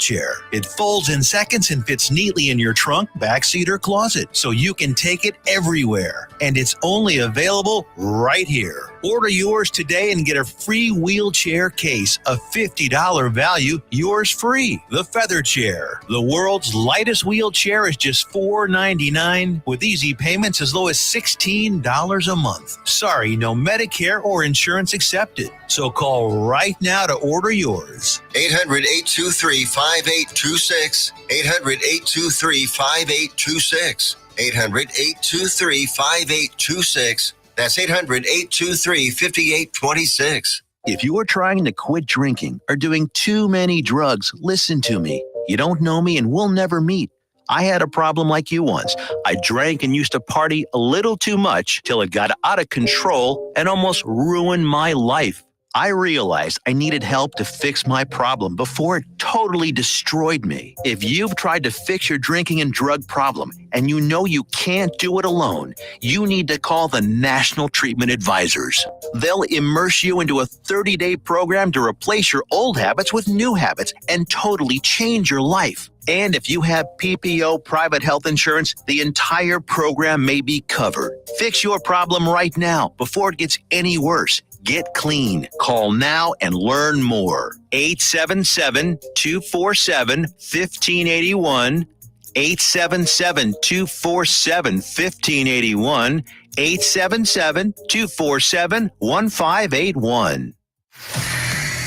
wheelchair. It folds in seconds and fits neatly in your trunk, backseat, or closet, so you can take it everywhere. And it's only available right here. Order yours today and get a free wheelchair case, a $50 value, yours free. The Feather Chair, the world's lightest wheelchair, is just $4.99 with easy payments as low as $16 a month. Sorry, no Medicare or insurance accepted. So call right now to order yours. 800-823-5826. 800-823-5826. 800-823-5826. That's 800-823-5826. If you are trying to quit drinking or doing too many drugs, listen to me. You don't know me and we'll never meet. I had a problem like you once. I drank and used to party a little too much till it got out of control and almost ruined my life. I realized I needed help to fix my problem before it totally destroyed me. If you've tried to fix your drinking and drug problem and you know you can't do it alone, you need to call the National Treatment Advisors. They'll immerse you into a 30-day program to replace your old habits with new habits and totally change your life. And if you have PPO private health insurance, the entire program may be covered. Fix your problem right now before it gets any worse. Get clean. Call now and learn more. 877-247-1581. 877-247-1581. 877-247-1581.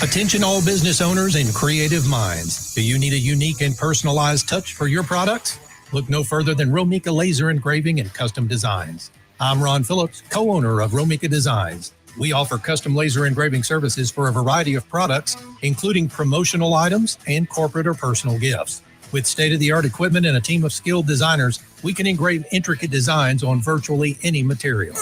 Attention all business owners and creative minds. Do you need a unique and personalized touch for your products? Look no further than Romika Laser Engraving and Custom Designs. I'm Ron Phillips, co-owner of Romika Designs. We offer custom laser engraving services for a variety of products, including promotional items and corporate or personal gifts. With state-of-the-art equipment and a team of skilled designers, we can engrave intricate designs on virtually any material.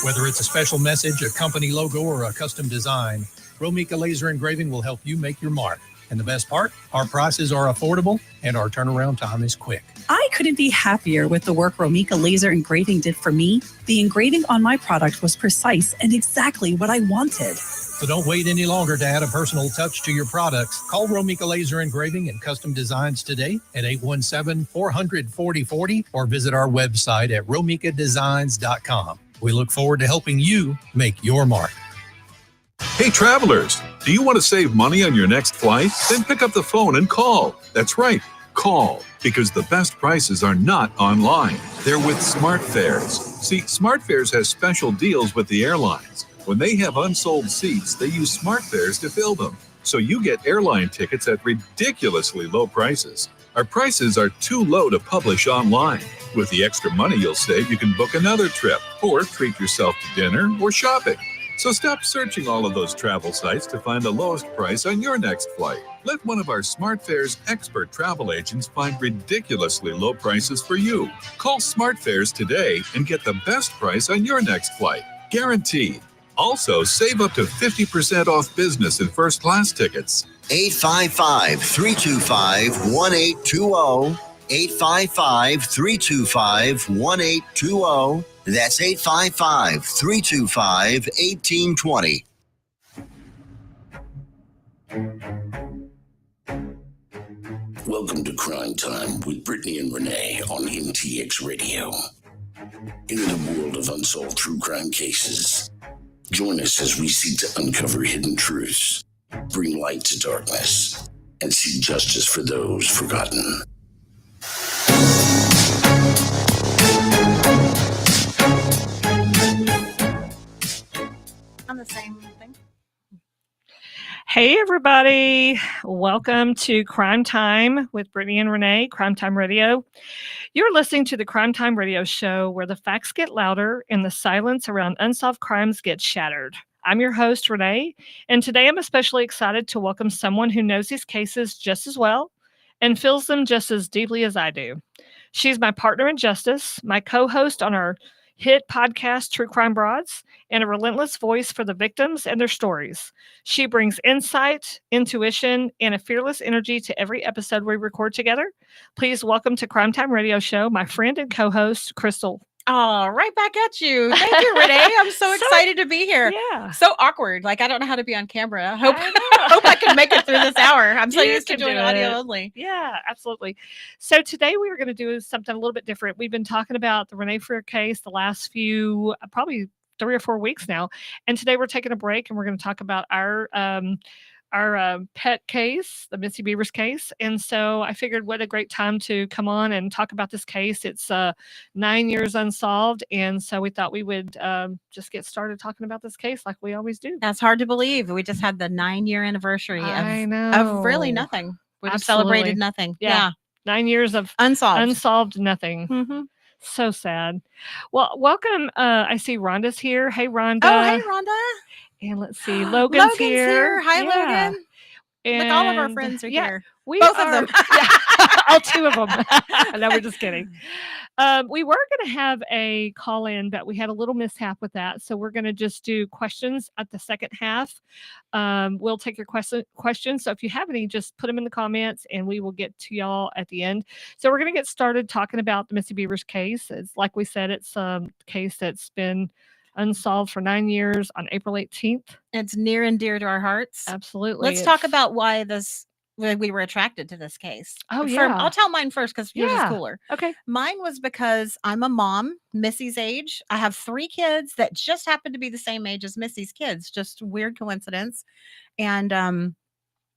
Whether it's a special message, a company logo, or a custom design, Romika Laser Engraving will help you make your mark. And the best part, our prices are affordable and our turnaround time is quick. I couldn't be happier with the work Romika Laser Engraving did for me. The engraving on my product was precise and exactly what I wanted. So don't wait any longer to add a personal touch to your products. Call Romika Laser Engraving and Custom Designs today at 817-400-4040 or visit our website at romikadesigns.com. We look forward to helping you make your mark. Hey travelers, do you want to save money on your next flight? Then pick up the phone and call. That's right, call, because the best prices are not online. They're with SmartFares. See, SmartFares has special deals with the airlines. When they have unsold seats, they use SmartFares to fill them. So you get airline tickets at ridiculously low prices. Our prices are too low to publish online. With the extra money you'll save, you can book another trip or treat yourself to dinner or shopping. So stop searching all of those travel sites to find the lowest price on your next flight. Let one of our SmartFares expert travel agents find ridiculously low prices for you. Call SmartFares today and get the best price on your next flight. Guaranteed. Also, save up to 50% off business and first class tickets. 855-325-1820. 855-325-1820. That's 855-325-1820. Welcome to Crime Time with Brittani and Renae on MTX Radio. In the world of unsolved true crime cases, join us as we seek to uncover hidden truths, bring light to darkness, and seek justice for those forgotten. On the same thing. Hey, everybody. Welcome to Crime Time with Brittani and Renae, Crime Time Radio. You're listening to the Crime Time Radio show where the facts get louder and the silence around unsolved crimes gets shattered. I'm your host, Renae, and today I'm especially excited to welcome someone who knows these cases just as well and feels them just as deeply as I do. She's my partner in justice, my co-host on our hit podcast, True Crime Broads, and a relentless voice for the victims and their stories. She brings insight, intuition, and a fearless energy to every episode we record together. Please welcome to Crime Time Radio Show, my friend and co-host, Crystal. Oh, right back at you. Thank you, Renae. I'm so excited to be here. Yeah. So awkward. Like, I don't know how to be on camera. I hope I I hope I can make it through this hour. I'm so You used to can doing do audio it. only. Yeah, absolutely. So today we were going to do something a little bit different. We've been talking about the Renae Freer case the last few, probably 3 or 4 weeks now. And today we're taking a break and we're going to talk about our pet case, the Missy Beavers case. And so I figured what a great time to come on and talk about this case. It's 9 years unsolved. And so we thought we would just get started talking about this case like we always do. That's hard to believe. We just had the 9-year anniversary I of really know. nothing. We just Absolutely. celebrated nothing. Yeah. 9 years of Unsolved. nothing. Mm-hmm. So sad. Well, welcome. I see Rhonda's here. Hey, Rhonda. Oh, hey, Rhonda. And let's see, Logan's here. Hi, Yeah. Logan. Look, all of our And, friends are yeah, here. we Both of are- them. yeah, all 2 of them. No, we're just kidding. We were going to have a call in, but we had a little mishap with that. So we're going to just do questions at the second half. We'll take your questions. So if you have any, just put them in the comments and we will get to y'all at the end. So we're going to get started talking about the Missy Beavers case. It's like we said, it's a case that's been unsolved for 9 years on April 18th. It's near and dear to our hearts. Absolutely. Let's talk about why we were attracted to this case. Oh, yeah. I'll tell mine first because yours is Yeah. cooler. Okay. Mine was because I'm a mom, Missy's age. I have 3 kids that just happen to be the same age as Missy's kids. Just weird coincidence. And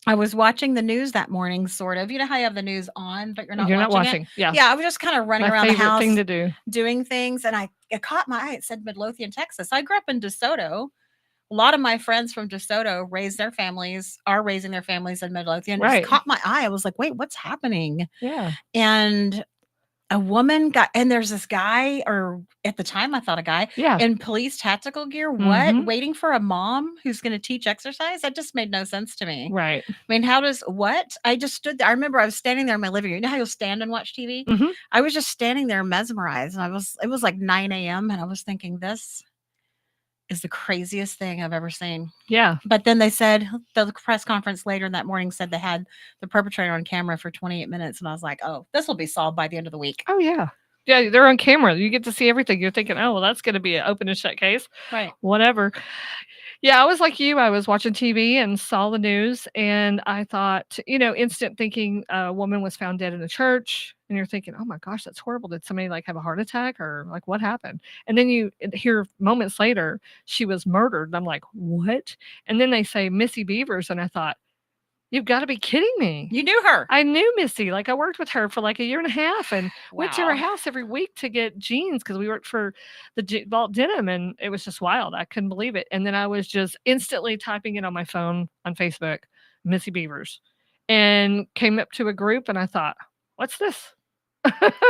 I was watching the news that morning, sort of. You know how you have the news on, but you're not watching it? Yeah. Yeah, I was just kind of running My around the favorite house thing to do. doing things, and it caught my eye. It said Midlothian, Texas. I grew up in DeSoto. A lot of my friends from DeSoto are raising their families in Midlothian. It Right. just caught my eye. I was like, wait, what's happening? Yeah. And a woman and there's this guy, or at the time I thought a guy, Yeah. in police tactical gear, Mhm. waiting for a mom who's going to teach exercise? That just made no sense to me. Right. I mean, I just stood there. I remember I was standing there in my living room. You know how you'll stand and watch TV? Mhm. I was just standing there mesmerized. And it was like 9 a.m. and I was thinking, this is the craziest thing I've ever seen. Yeah. But then they said, the press conference later that morning said they had the perpetrator on camera for 28 minutes. And I was like, oh, this will be solved by the end of the week. Oh, yeah. Yeah, they're on camera. You get to see everything. You're thinking, oh, well, that's going to be an open and shut case. Right. Whatever. Yeah, I was like you. I was watching TV and saw the news, and I thought, instant thinking a woman was found dead in a church, and you're thinking, oh my gosh, that's horrible. Did somebody have a heart attack or what happened? And then you hear moments later, she was murdered. And I'm like, what? And then they say Missy Beavers, and I thought, you've got to be kidding me. You knew her. I knew Missy. I worked with her for a year and a half and went to her Wow. house every week to get jeans because we worked for the Vault Denim, and it was just wild. I couldn't believe it. And then I was just instantly typing it on my phone on Facebook, Missy Beavers, and came up to a group and I thought, what's this?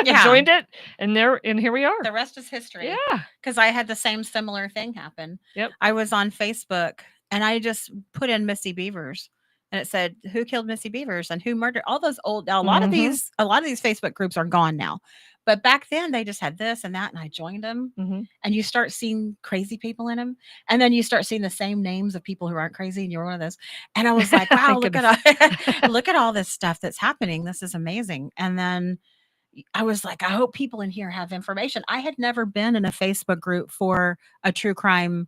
Yeah. Joined it, and here we are. The rest is history. Yeah. Because I had the same similar thing happen. Yep. I was on Facebook and I just put in Missy Beavers. And it said, who killed Missy Beavers and who murdered all those old, a lot of these Facebook groups are gone now. But back then they just had this and that. And I joined them and you start seeing crazy people in them. And then you start seeing the same names of people who aren't crazy. And you're one of those. And I was like, wow, look at all this stuff that's happening. This is amazing. And then I was like, I hope people in here have information. I had never been in a Facebook group for a true crime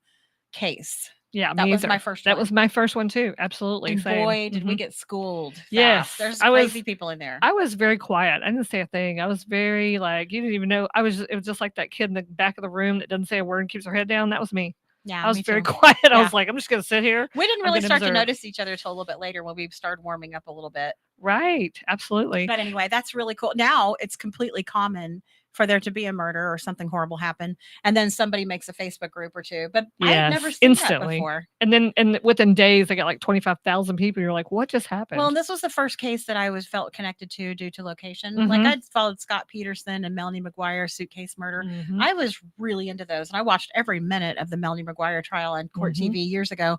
case. Yeah, That me was either. my first That one. was my first one too. Absolutely. And same. boy, did we get schooled. Fast. Yes, There's I was- crazy people in there. I was very quiet. I didn't say a thing. I was very you didn't even know. It was just like that kid in the back of the room that doesn't say a word and keeps her head down. That was me. Yeah, I was me very too. quiet. I Yeah. was like, I'm just going to sit here. We didn't I'm really gonna start to observe. notice each other till a little bit later when we started warming up a little bit. Right. Absolutely. But anyway, that's really cool. Now it's completely common for there to be a murder or something horrible happen, and then somebody makes a Facebook group or two. But I had never Yes, seen instantly. that before. And within days, they got 25,000 people. You're like, what just happened? Well, and this was the first case that I felt connected to due to location. Mhm. Like I'd followed Scott Peterson and Melanie McGuire suitcase murder. Mhm. I was really into those, and I watched every minute of the Melanie McGuire trial on Court Mhm. TV years ago.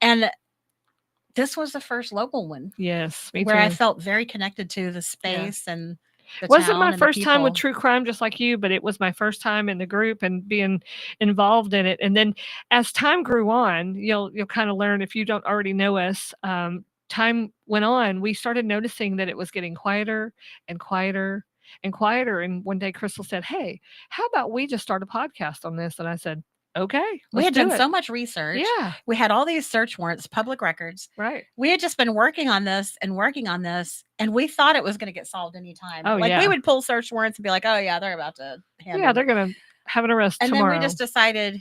And this was the first local one Yes, me where too. I felt very connected to the space and the Wasn't town my and the first time with people. true crime just like you, but it was my first time in the group and being involved in it. And then as time grew on, you'll kind of learn, if you don't already know us, time went on, we started noticing that it was getting quieter and quieter. and quieter. And one day Crystal said, "Hey, how about we just start a podcast on this?" And I said, "Okay, We had let's do done it." so much research. Yeah, We had all these search warrants, public records. right. We had just been working on this, and we thought it was going to get solved anytime. Oh, Like yeah. we would pull search warrants and be like, "Oh yeah, they're about to hand Yeah, in." they're gonna have an arrest And tomorrow. then we just decided.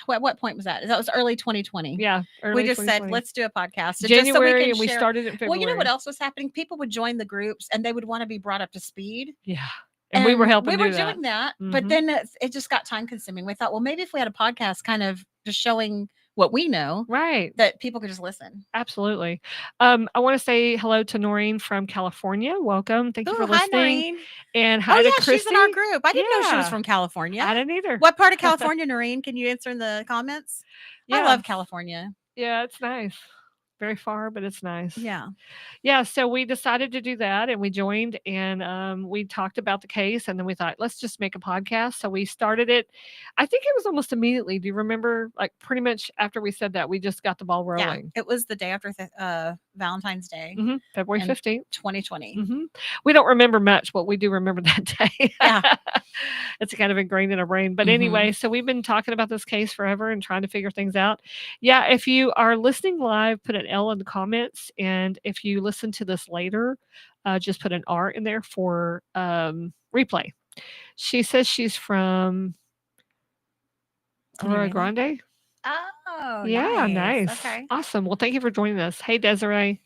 What point was that? That was early 2020. yeah, early We just said, 2020. "Let's do a podcast." Just so January, can and we share- started in Well, February. you know what else was happening? People would join the groups, and they would want to be brought up to speed. Yeah, and we were helping. We were do that. doing that, but Mhm. then it just got time consuming. We thought, well, maybe if we had a podcast, kind of just showing what we know, Right. that people could just listen. Absolutely. I want to say hello to Noreen from California. Welcome. Thank you for Oh, hi, listening. Noreen. And hi Oh, to yeah, Chrissy. she's in our group. I didn't know she was Yeah. from California. I didn't either. What part of California, Noreen? Can you answer in the comments? I Yeah. love California. Yeah, it's nice. Very far, but it's nice. Yeah. Yeah, so we decided to do that, and we joined, and we talked about the case, and then we thought, let's just make a podcast. So we started it. I think it was almost immediately. Do you remember? Like pretty much after we said that, we just got the ball rolling. Yeah. It was the day after Valentine's Day, February and 15th. 2020. We don't remember much, but we do remember that day. Yeah. It's kind of ingrained in our brain. But Mhm. anyway, so we've been talking about this case forever and trying to figure things out. Yeah, if you are listening live, put an L in the comments. And if you listen to this later, just put an R in there for replay. She says she's from Can you Aurora read it? Grande. Oh, Yeah, nice. Okay. Awesome. Well, thank you for joining us. Hey, Desiree.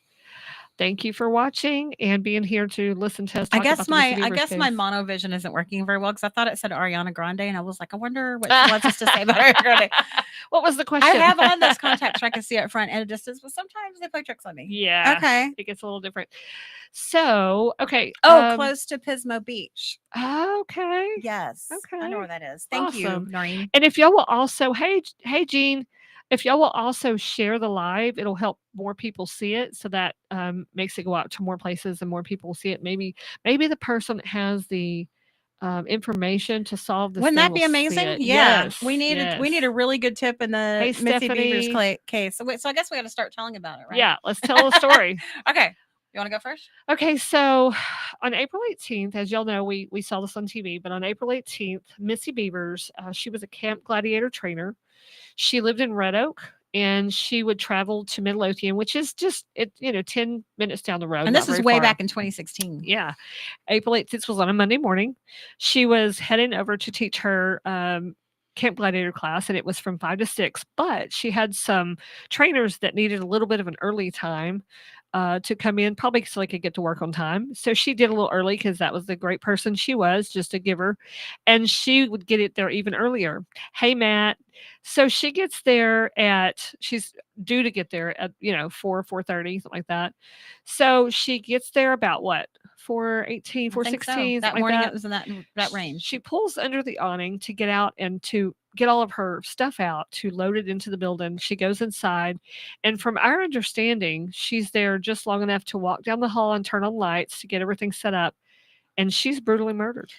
Thank you for watching and being here to listen to us. I talk guess about the Missy my Beavers case. monovision isn't working very well because I thought it said Ariana Grande, and I was like, I wonder what she wants us to say about Ariana Grande. What was the question? I have on those contacts so I can see it front and a distance, but sometimes they play tricks on me. Yeah. Okay. It gets a little different. So, okay. Oh, close to Pismo Beach. Okay. Yes. I Okay. know where that is. Thank you, Awesome. Noreen. And if y'all will also, hey, Jean, if y'all will also share the live, it'll help more people see it. So that makes it go out to more places and more people will see it. Maybe the person that has the information to solve this. Wouldn't thing that be will see amazing? it. Yeah. Yes, We need a really good tip in the Hey, Missy Beavers Stephanie. case. So I guess we got to start telling about it, right? Yeah. Let's tell the story. Okay. You want to go first? Okay, so on April 18th, as y'all know, we saw this on TV, but on April 18th, Missy Beavers, she was a Camp Gladiator trainer. She lived in Red Oak, and she would travel to Midlothian, which is just 10 minutes down the road. And not this is very way far. back in 2016. Yeah, April 18th was on a Monday morning. She was heading over to teach her Camp Gladiator class, and it was from 5 to 6. But she had some trainers that needed a little bit of an early time to come in, probably so they could get to work on time. So she did a little early because that was the great person she was, just a giver. And she would get it there even earlier. Hey, Matt. So she gets there she's due to get there at, 4:30, something like that. So she gets there about what? 4:18, 4:16. That morning it was in that range. She pulls under the awning to get out and to get all of her stuff out to load it into the building. She goes inside, and from our understanding, she's there just long enough to walk down the hall and turn on lights to get everything set up, and she's brutally murdered.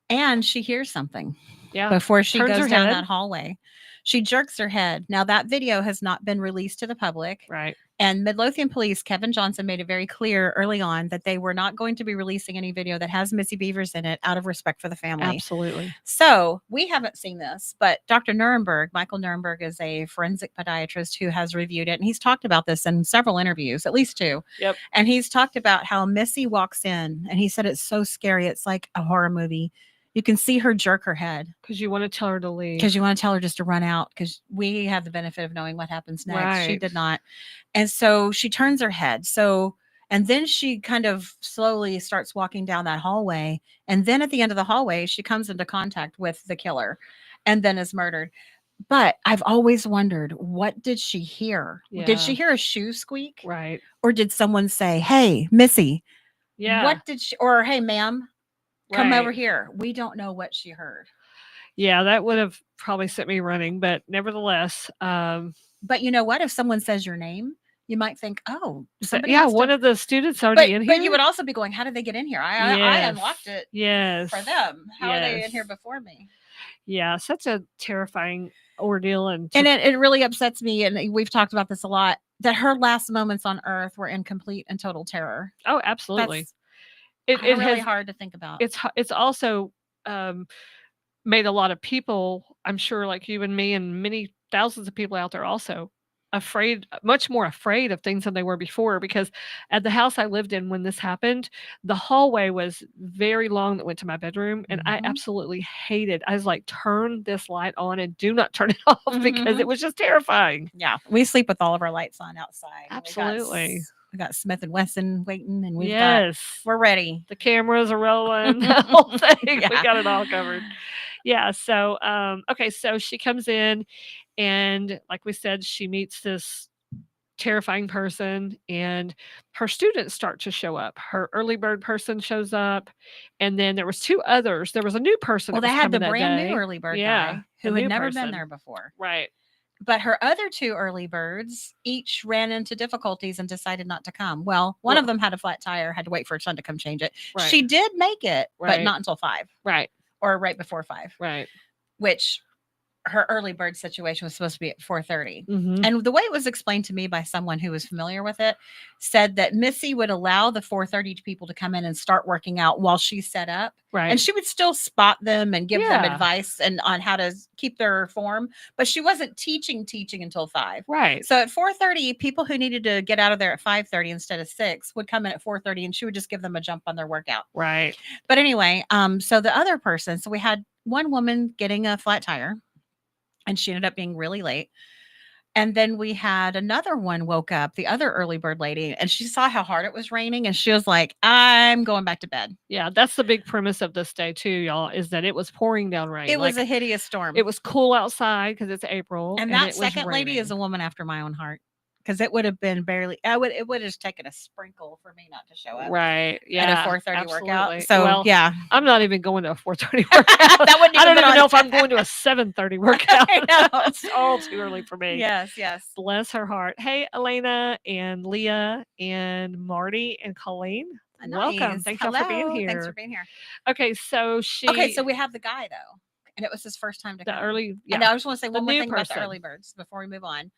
And she hears something before she Turns goes her down head. that hallway. She jerks her head. Now that video has not been released to the public. Right. And Midlothian Police, Kevin Johnson, made it very clear early on that they were not going to be releasing any video that has Missy Beavers in it out of respect for the family. Absolutely. So we haven't seen this, but Dr. Michael Nuremberg is a forensic podiatrist who has reviewed it. And he's talked about this in several interviews, at least 2. Yep. And he's talked about how Missy walks in and he said it's so scary. It's like a horror movie. You can see her jerk her head. Because you want to tell her to leave. Because you want to tell her just to run out. Because we have the benefit of knowing what happens next. She Right. did not. And so she turns her head. And then she kind of slowly starts walking down that hallway. And then at the end of the hallway, she comes into contact with the killer and then is murdered. But I've always wondered, what did she hear? Yeah. Did she hear a shoe squeak? Right. Or did someone say, hey, Missy, Yeah. what did she, or hey, ma'am, come Right. over here. We don't know what she heard. Yeah, that would have probably sent me running, but nevertheless, But you know what? If someone says your name, you might think, oh, somebody yeah, has to- one of the students already in here. But you would also be going, how did they get in here? I Yes. unlocked it Yes. for them. How are they in Yes. here before me? Yeah, such a terrifying ordeal. And It really upsets me, and we've talked about this a lot, that her last moments on earth were in complete and total terror. oh, absolutely. That's- it really has hard to think about. it's also made a lot of people, I'm sure, like you and me and many thousands of people out there also much more afraid of things than they were before, because at the house I lived in when this happened, the hallway was very long that went to my bedroom, and I absolutely hated. I was like, turn this light on and do not turn it off because it was just terrifying. Yeah, we sleep with all of our lights on outside. Absolutely. We got Smith and Wesson waiting, and we're ready. The cameras are rolling, the whole thing. Yeah. We got it all covered. Yeah. So, okay. So she comes in, and like we said, she meets this terrifying person, and her students start to show up. Her early bird person shows up, and then there was 2 others. There was a new person. Well, that they was had the coming that brand day. new early bird Yeah, guy a who had new never person. been there before. Right. But her other 2 early birds each ran into difficulties and decided not to come. Well, one of them had a flat tire, had to wait for her son to come change it. Right. She did make it, but Right. not until 5. Right. Or right before 5. Right. Which her early bird situation was supposed to be at 4:30. Mhm. And the way it was explained to me by someone who was familiar with it said that Missy would allow the 4:30 people to come in and start working out while she set up. Right. And she would still spot them and give them Yeah. advice and on how to keep their form, but she wasn't teaching until 5. Right. So at 4:30, people who needed to get out of there at 5:30 instead of 6 would come in at 4:30, and she would just give them a jump on their workout. Right. But anyway, so the other person, so we had one woman getting a flat tire, and she ended up being really late. And then we had another one woke up, the other early bird lady, and she saw how hard it was raining, and she was like, I'm going back to bed. Yeah, that's the big premise of this day too, y'all, is that it was pouring down rain. It was Like, a hideous storm. it was cool outside because it's April. And it that was second lady is a raining. woman after my own heart, because it would have been it would have taken a sprinkle for me not to show up Right. Yeah. at a 4:30 absolutely. workout. So Well, yeah, I'm not even going to a 4:30 workout. That wouldn't I don't even been even on- know if I'm going to a 7:30 workout. I know. It's all too early for me. yes. Bless her heart. Hey, Elena and Leah and Marty and Colleen. Welcome. Nice. Thanks y'all for being Hello. here. Thanks for being here. Okay, so So we have the guy though, and it was his first time to the come. early, And yeah, I just want to say the one more new thing about the person. early birds before we move on.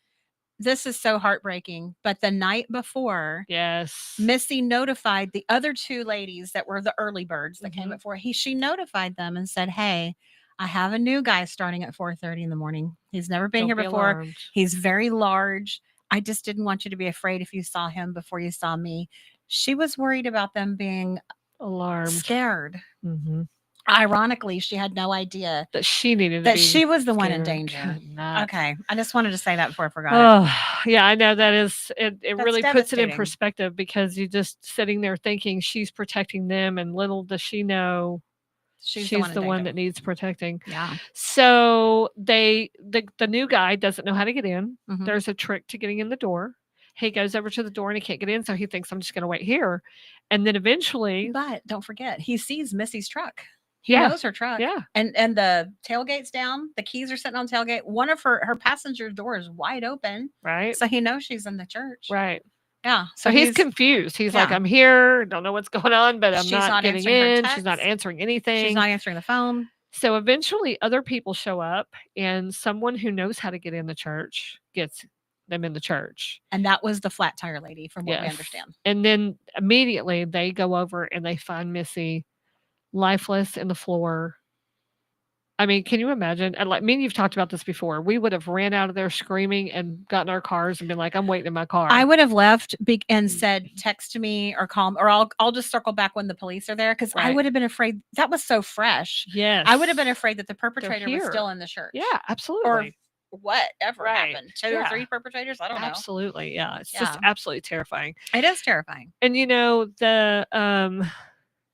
This is so heartbreaking, but the night before, yes, Missy notified the other 2 ladies that were the early birds that Mm-hmm. came at 4. She notified them and said, "Hey, I have a new guy starting at 4:30 in the morning. He's never been Don't here be before. alarmed. He's very large. I just didn't want you to be afraid if you saw him before you saw me." She was worried about them being Alarmed. scared. Mhm. Ironically, she had no idea That she needed to that be she was the one in scared. danger. Could not. Okay. I just wanted to say that before I forgot it. Oh, yeah, I know that is it. It That's really puts it in devastating. perspective, because you're just sitting there thinking she's protecting them, and little does she know she's the one that needs protecting. Yeah. So the new guy doesn't know how to get in. Mhm. There's a trick to getting in the door. He goes over to the door and he can't get in, so he thinks, I'm just going to wait here, and then eventually, But don't forget, he sees Missy's truck. He yeah, knows her truck. yeah, And the tailgate's down. The keys are sitting on the tailgate. One of her passenger door is wide open. right, So he knows she's in the church. right. Yeah. So he's confused. He's like, yeah. I'm here, don't know what's going on, but I'm She's not not getting answering her in. She's not texts. answering anything. She's not answering the phone. So eventually other people show up, and someone who knows how to get in the church gets them in the church. And that was the flat tire lady, from what we Yes. understand. And then immediately they go over and they find Missy lifeless in the floor. I mean, can you imagine? And like me and you've talked about this before. We would have ran out of there screaming and gotten our cars and been like, I'm waiting in my car. I would have left and said, text me or call me, or I'll just circle back when the police are there, because I Right. would have been afraid. That was so fresh. Yes. I would have been afraid that the perpetrator was here. still in the church. Yeah, Or absolutely. whatever Right. happened. 2 Yeah. or 3 perpetrators. I don't know. Absolutely. Yeah. It's just Yeah. absolutely terrifying. It is terrifying. And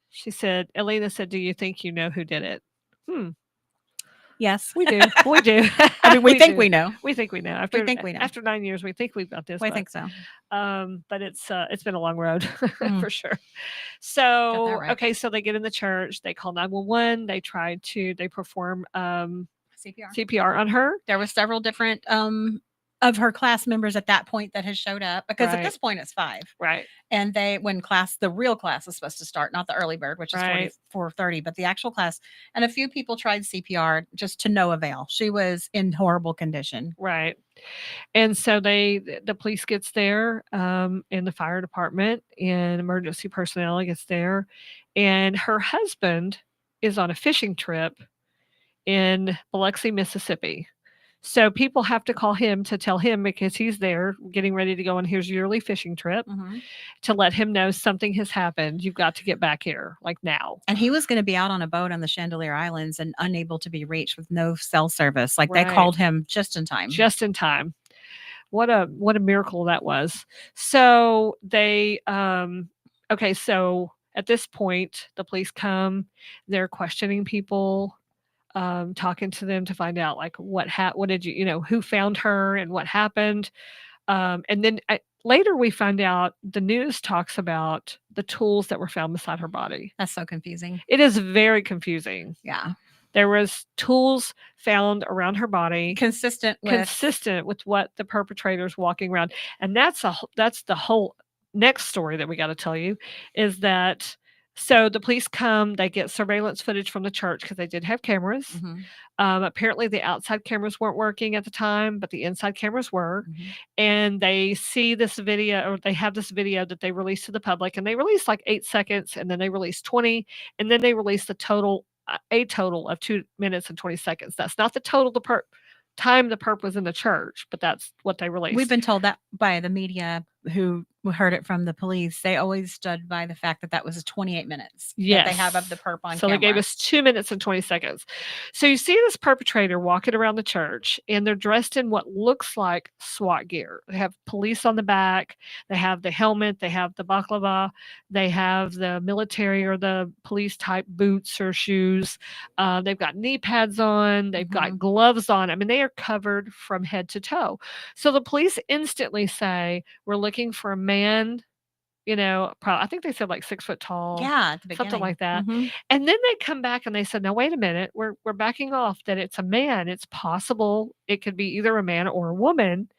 she said, Elena said, do you think you know who did it? Yes, We do. We do. I mean, we think do. we know. We think we know. After, think we know. After 9 years, we think we've got this. We but, think so. but it's been a long road Mm. for sure. So right. okay, so they get in the church, they call 911, they perform CPR. CPR on her. There was several different of her class members at that point that has showed up, because at Right. this point it's 5. Right. And when the real class is supposed to start, not the early bird, which is Right. 4:30, but the actual class. And a few people tried CPR, just to no avail. She was in horrible condition. Right. And so the police gets there, and the fire department and emergency personnel gets there, and her husband is on a fishing trip in Biloxi, Mississippi. So people have to call him to tell him, because he's there getting ready to go on his yearly fishing trip, to let him know something has happened. You've got to get back here, like now. And he was going to be out on a boat on the Chandelier Islands and unable to be reached with no cell service. Like, they Right. called him just in time. Just in time. What a miracle that was. So they okay, so at this point the police come, they're questioning people, talking to them to find out, like, what did you who found her and what happened. And then later we find out the news talks about the tools that were found beside her body. That's so confusing. It is very confusing. Yeah. There was tools found around her body Consistent with what the perpetrator's walking around. And that's the whole next story that we got to tell you, is that so the police come, they get surveillance footage from the church, because they did have cameras. Apparently the outside cameras weren't working at the time, but the inside cameras were. And they see this video, or they have this video that they released to the public, and they released like 8 seconds, and then they released 20, and then they released a total of 2 minutes and 20 seconds. That's not the total time the perp was in the church, but that's what they released. We've been told that by the media who heard it from the police. They always stood by the fact that was 28 minutes that they have of the perp on So camera. they gave us 2 minutes and 20 seconds. So you see this perpetrator walking around the church, and they're dressed in what looks like SWAT gear. They have police on the back, they have the helmet, they have the baklava, they have the military or the police type boots or shoes. They've got knee pads on, they've got gloves on. I mean, they are covered from head to toe. So the police instantly say, we're looking for a man, I think they said like 6 foot tall. Yeah, at the beginning. Something like that. And then they come back and they said, now wait a minute, we're backing off, that it's a man. It's possible it could be either a man or a woman.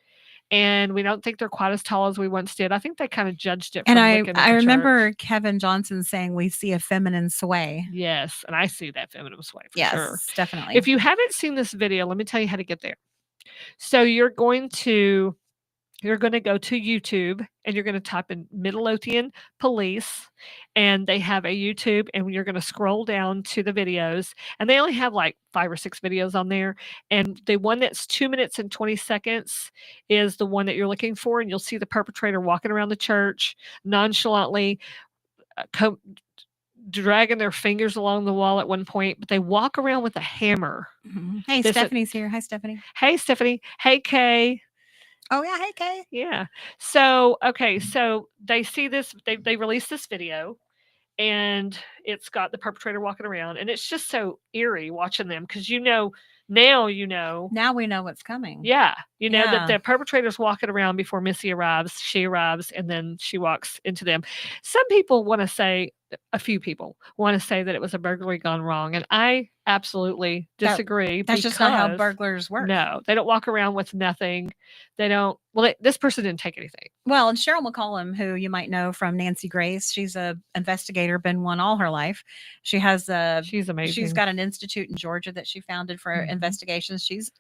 And we don't think they're quite as tall as we once did. I think they kind of judged it. And I remember Kevin Johnson saying we see a feminine sway. Yes. And I see that feminine sway for sure. Yes, definitely. If you haven't seen this video, let me tell you how to get there. So you're going to go to YouTube, and you're going to type in Midlothian Police, and they have a YouTube, and you're going to scroll down to the videos, and they only have like 5 or 6 videos on there. And the one that's 2 minutes and 20 seconds is the one that you're looking for. And you'll see the perpetrator walking around the church nonchalantly, dragging their fingers along the wall at one point, but they walk around with a hammer. Hey, Stephanie's here. Hi, Stephanie. Hey, Stephanie. Hey, Kay. Oh, yeah. Hey, Kay. Yeah. So, okay. So they see this, they release this video, and it's got the perpetrator walking around, and it's just so eerie watching them, because now we know what's coming. Yeah. That the perpetrator's walking around before Missy arrives. She arrives, and then she walks into them. A few people want to say that it was a burglary gone wrong, and I absolutely disagree. That's just not how burglars work. No, they don't walk around with nothing. They don't. Well, this person didn't take anything. Well, and Cheryl McCollum, who you might know from Nancy Grace, she's a investigator, been one all her life. She's amazing. She's got an institute in Georgia that she founded for investigations. She's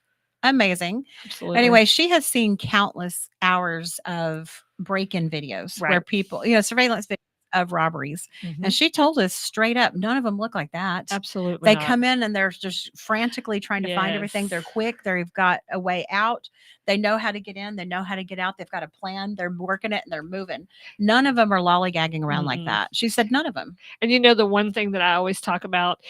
amazing. Absolutely. Anyway, she has seen countless hours of break-in videos where people, surveillance videos of robberies. And she told us straight up, none of them look like that. Absolutely. They come in and they're just frantically trying to find everything. They're quick. They've got a way out. They know how to get in. They know how to get out. They've got a plan. They're working it and they're moving. None of them are lollygagging around like that. She said none of them. And the one thing that I always talk about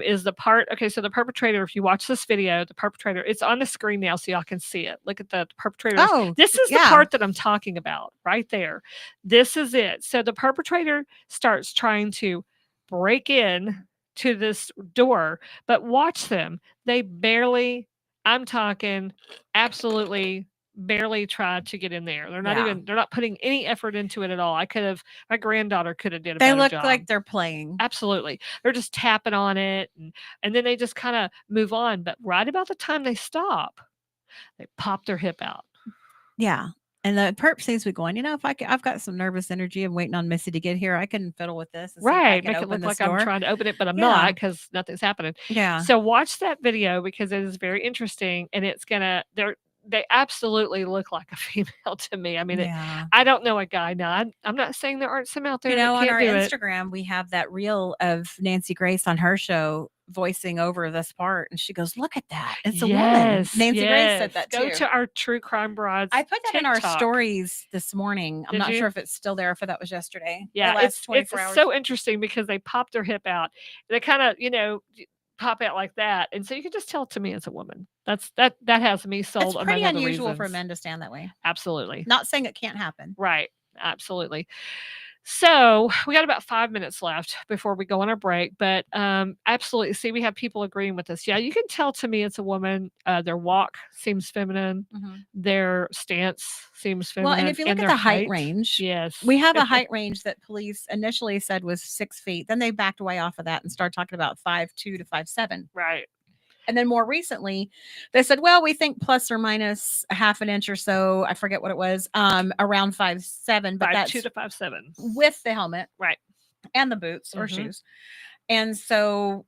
is the part. Okay, so the perpetrator, if you watch this video, the perpetrator, it's on the screen now so y'all can see it. Look at the perpetrator. Oh, this is the part that I'm talking about right there. This is it. So the perpetrator starts trying to break in to this door, but watch them. They barely, I'm talking absolutely barely tried to get in there. They're not putting any effort into it at all. My granddaughter could have did a better job. They look like they're playing. Absolutely. They're just tapping on it, and then they just kind of move on. But right about the time they stop, they pop their hip out. Yeah. And the perp seems to be going, if I've got some nervous energy. I'm waiting on Missy to get here. I can fiddle with this and see if I Right. can Make it open look this like I'm door. trying to open it, but I'm Yeah. not because nothing's happening. Yeah. So watch that video because it is very interesting and it's gonna they absolutely look like a female to me. I mean, Yeah. I don't know a guy now. I'm not saying there aren't some out there that On can't our do it. Instagram, we have that reel of Nancy Grace on her show voicing over this part. And she goes, look at that. It's a woman. Nancy Grace said that Go too. to our True Crime Broads. I put that in our TikTok. stories this morning. I'm Did not you? sure if it's still there, if that was yesterday. Yeah, the last it's 24 hours. so interesting because they pop their hip out. They kind of, pop out like that. And so you can just tell to me as a woman. That has me sold. It's pretty among other unusual for reasons. men to stand that way. Absolutely. Not saying it can't happen. Right. Absolutely. So we got about 5 minutes left before we go on our break, but absolutely. See, we have people agreeing with us. Yeah, you can tell to me it's a woman. Their walk seems feminine. Their stance seems feminine. Well, and if you look at the height range, yes, we have a height range that police initially said was 6 feet. Then they backed away off of that and started talking about 5'2" to 5'7". Right. And then more recently, they said, well, we think plus or minus a half an inch or so. I forget what it was, around 5'7", but that's 5'2" to 5'7" with the helmet, right, and the boots or shoes. And so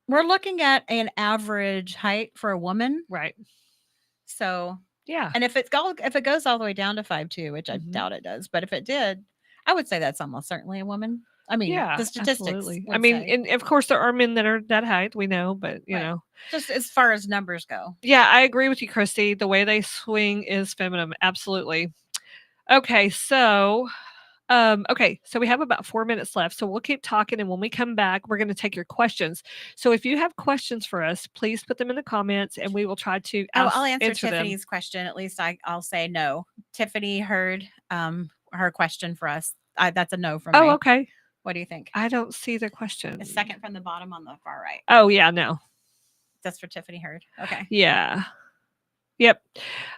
we're looking at an average height for a woman, right? So yeah, and if it goes all the way down to 5'2", which I doubt it does, but if it did, I would say that's almost certainly a woman. I mean, the statistics. Absolutely. I mean, and of course there are men that are that height, we know, but you know, just as far as numbers go. Yeah, I agree with you, Christy. The way they swing is feminine. Absolutely. Okay, so we have about 4 minutes left, so we'll keep talking, and when we come back, we're going to take your questions. So if you have questions for us, please put them in the comments, and we will try to. I'll answer them. Tiffany's question. At least I'll say no. Tiffany heard her question for us. That's a no from me. Oh, okay. What do you think? I don't see the question. The second from the bottom on the far right. Oh yeah, no. That's for Tiffany Heard. Okay. Yeah. Yep.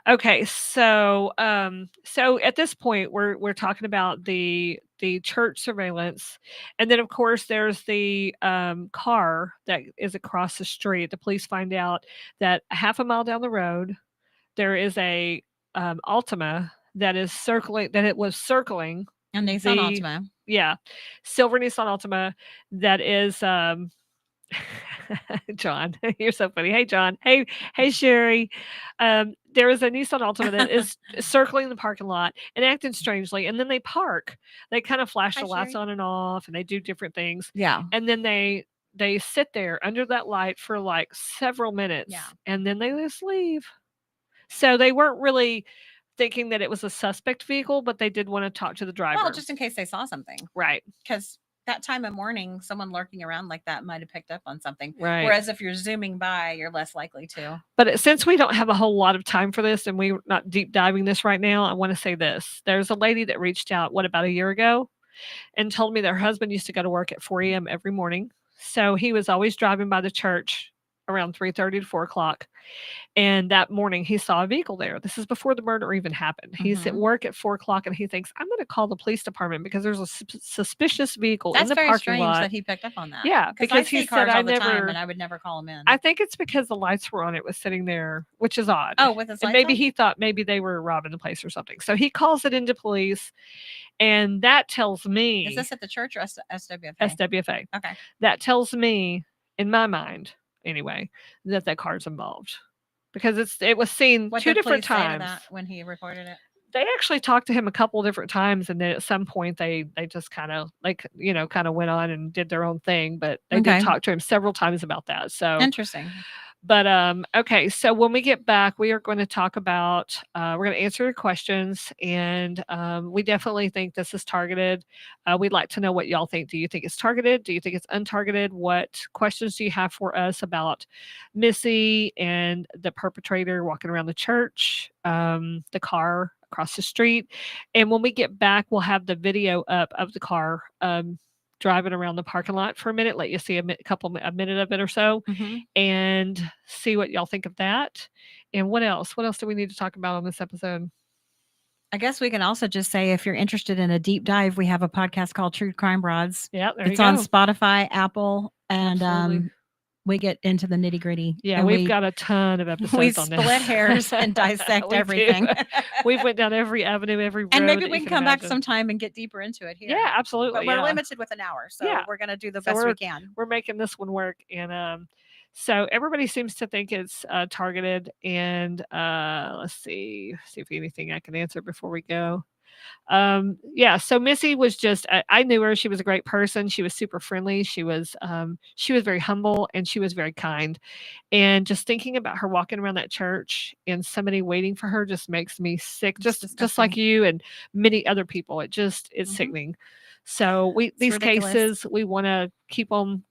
Okay. So at this point we're talking about the church surveillance, and then of course there's the car that is across the street. The police find out that half a mile down the road there is a Altima that is circling. That it was circling. A Nissan Altima. Yeah, silver Nissan Altima that is John, you're so funny. Hey, John. Hey, Sherry. There is a Nissan Altima that is circling the parking lot and acting strangely. And then they park. They kind of flash the lights on and off, and they do different things. Yeah. And then they sit there under that light for like several minutes. Yeah. And then they just leave. So they weren't really thinking that it was a suspect vehicle, but they did want to talk to the driver. Well, just in case they saw something. Right. Because that time of morning, someone lurking around like that might have picked up on something. Right. Whereas if you're zooming by, you're less likely to. But since we don't have a whole lot of time for this and we're not deep diving this right now, I want to say this. There's a lady that reached out, about a year ago, and told me that her husband used to go to work at 4 a.m. every morning. So he was always driving by the church around 3:30 to 4 o'clock. And that morning he saw a vehicle there. This is before the murder even happened. He's at work at 4 o'clock and he thinks, I'm going to call the police department because there's a suspicious vehicle in the parking lot. That's very strange that he picked up on that. Yeah, because he said I never, and I would never call him in. I think it's because the lights were on. It was sitting there, which is odd. Oh, with his lights maybe on? he thought maybe they were robbing the place or something. So he calls it into police, and that tells me. Is this at the church or SWFA? SWFA. Okay. That tells me, in my mind, anyway, that car's involved. Because it was seen two different times. When he reported it, they actually talked to him a couple different times, and then at some point they just kind of went on and did their own thing. But they did talk to him several times about that. So interesting. But okay, so when we get back, we are going to talk about we're going to answer your questions, and we definitely think this is targeted. We'd like to know what y'all think. Do you think it's targeted? Do you think it's untargeted? What questions do you have for us about Missy and the perpetrator walking around the church, the car across the street? And when we get back, we'll have the video up of the car driving around the parking lot for a minute, let you see a minute of it or so, and see what y'all think of that. And what else do we need to talk about on this episode? I guess we can also just say, if you're interested in a deep dive, we have a podcast called True Crime Broads. Yeah, it's on Spotify, Apple, and we get into the nitty gritty. Yeah, and we've got a ton of episodes we on this. split hairs and dissect We do. everything. We've went down every avenue, every road. And maybe that we you can come back imagine. sometime and get deeper into it here. Yeah, absolutely. But we're yeah. limited with an hour, so Yeah. we're going to do the So best we can. We're making this one work, and so everybody seems to think it's targeted. And let's see if anything I can answer before we go. Yeah, so Missy was just I knew her. She was a great person. She was super friendly. She was very humble, and she was very kind. And just thinking about her walking around that church and somebody waiting for her just makes me sick, just like you and many other people. It's sickening. So these ridiculous. cases, we want to keep them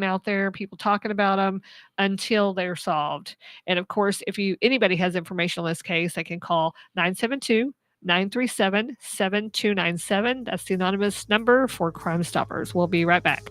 out there, people talking about them until they're solved. And of course, if anybody has information on this case, they can call 972-937-7297. That's the anonymous number for Crime Stoppers. We'll be right back.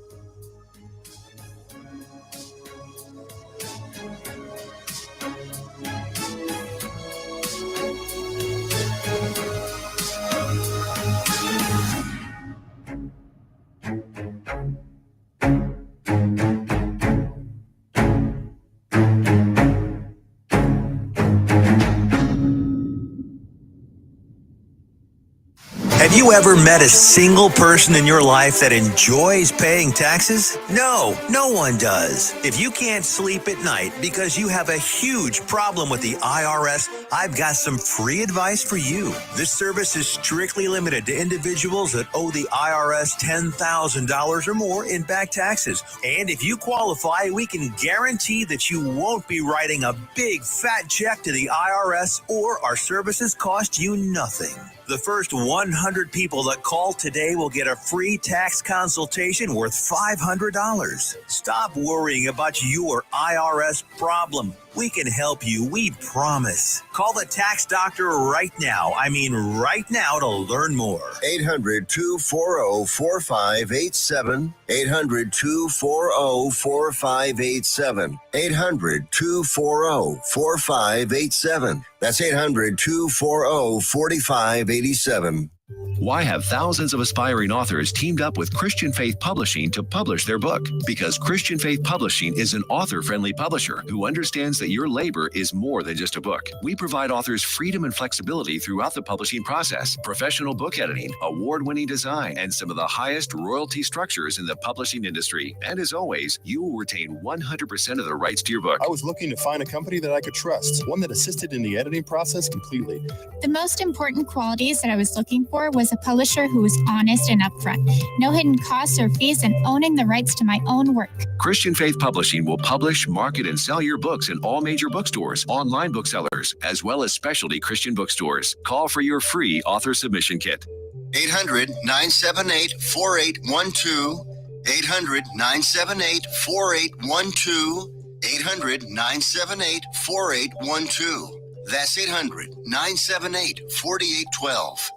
Have you ever met a single person in your life that enjoys paying taxes? No one does. If you can't sleep at night because you have a huge problem with the IRS, I've got some free advice for you. This service is strictly limited to individuals that owe the IRS $10,000 or more in back taxes. And if you qualify, we can guarantee that you won't be writing a big fat check to the IRS, or our services cost you nothing. The first 100 people that call today will get a free tax consultation worth $500. Stop worrying about your IRS problem. We can help you, we promise. Call the tax doctor right now. I mean right now, to learn more. 800-240-4587. 800-240-4587. 800-240-4587. That's 800-240-4587. Why have thousands of aspiring authors teamed up with Christian Faith Publishing to publish their book? Because Christian Faith Publishing is an author-friendly publisher who understands that your labor is more than just a book. We provide authors freedom and flexibility throughout the publishing process, professional book editing, award-winning design, and some of the highest royalty structures in the publishing industry. And as always, you will retain 100% of the rights to your book. I was looking to find a company that I could trust, one that assisted in the editing process completely. The most important qualities that I was looking for was a publisher who was honest and upfront, no hidden costs or fees, and owning the rights to my own work. Christian Faith Publishing will publish, market, and sell your books in all major bookstores, online booksellers, as well as specialty Christian bookstores. Call for your free author submission kit. 800-978-4812. 800-978-4812. 800-978-4812. That's 800-978-4812.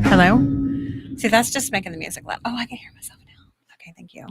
Hello? See, that's just making the music loud. Oh, I can hear myself now. Okay, thank you.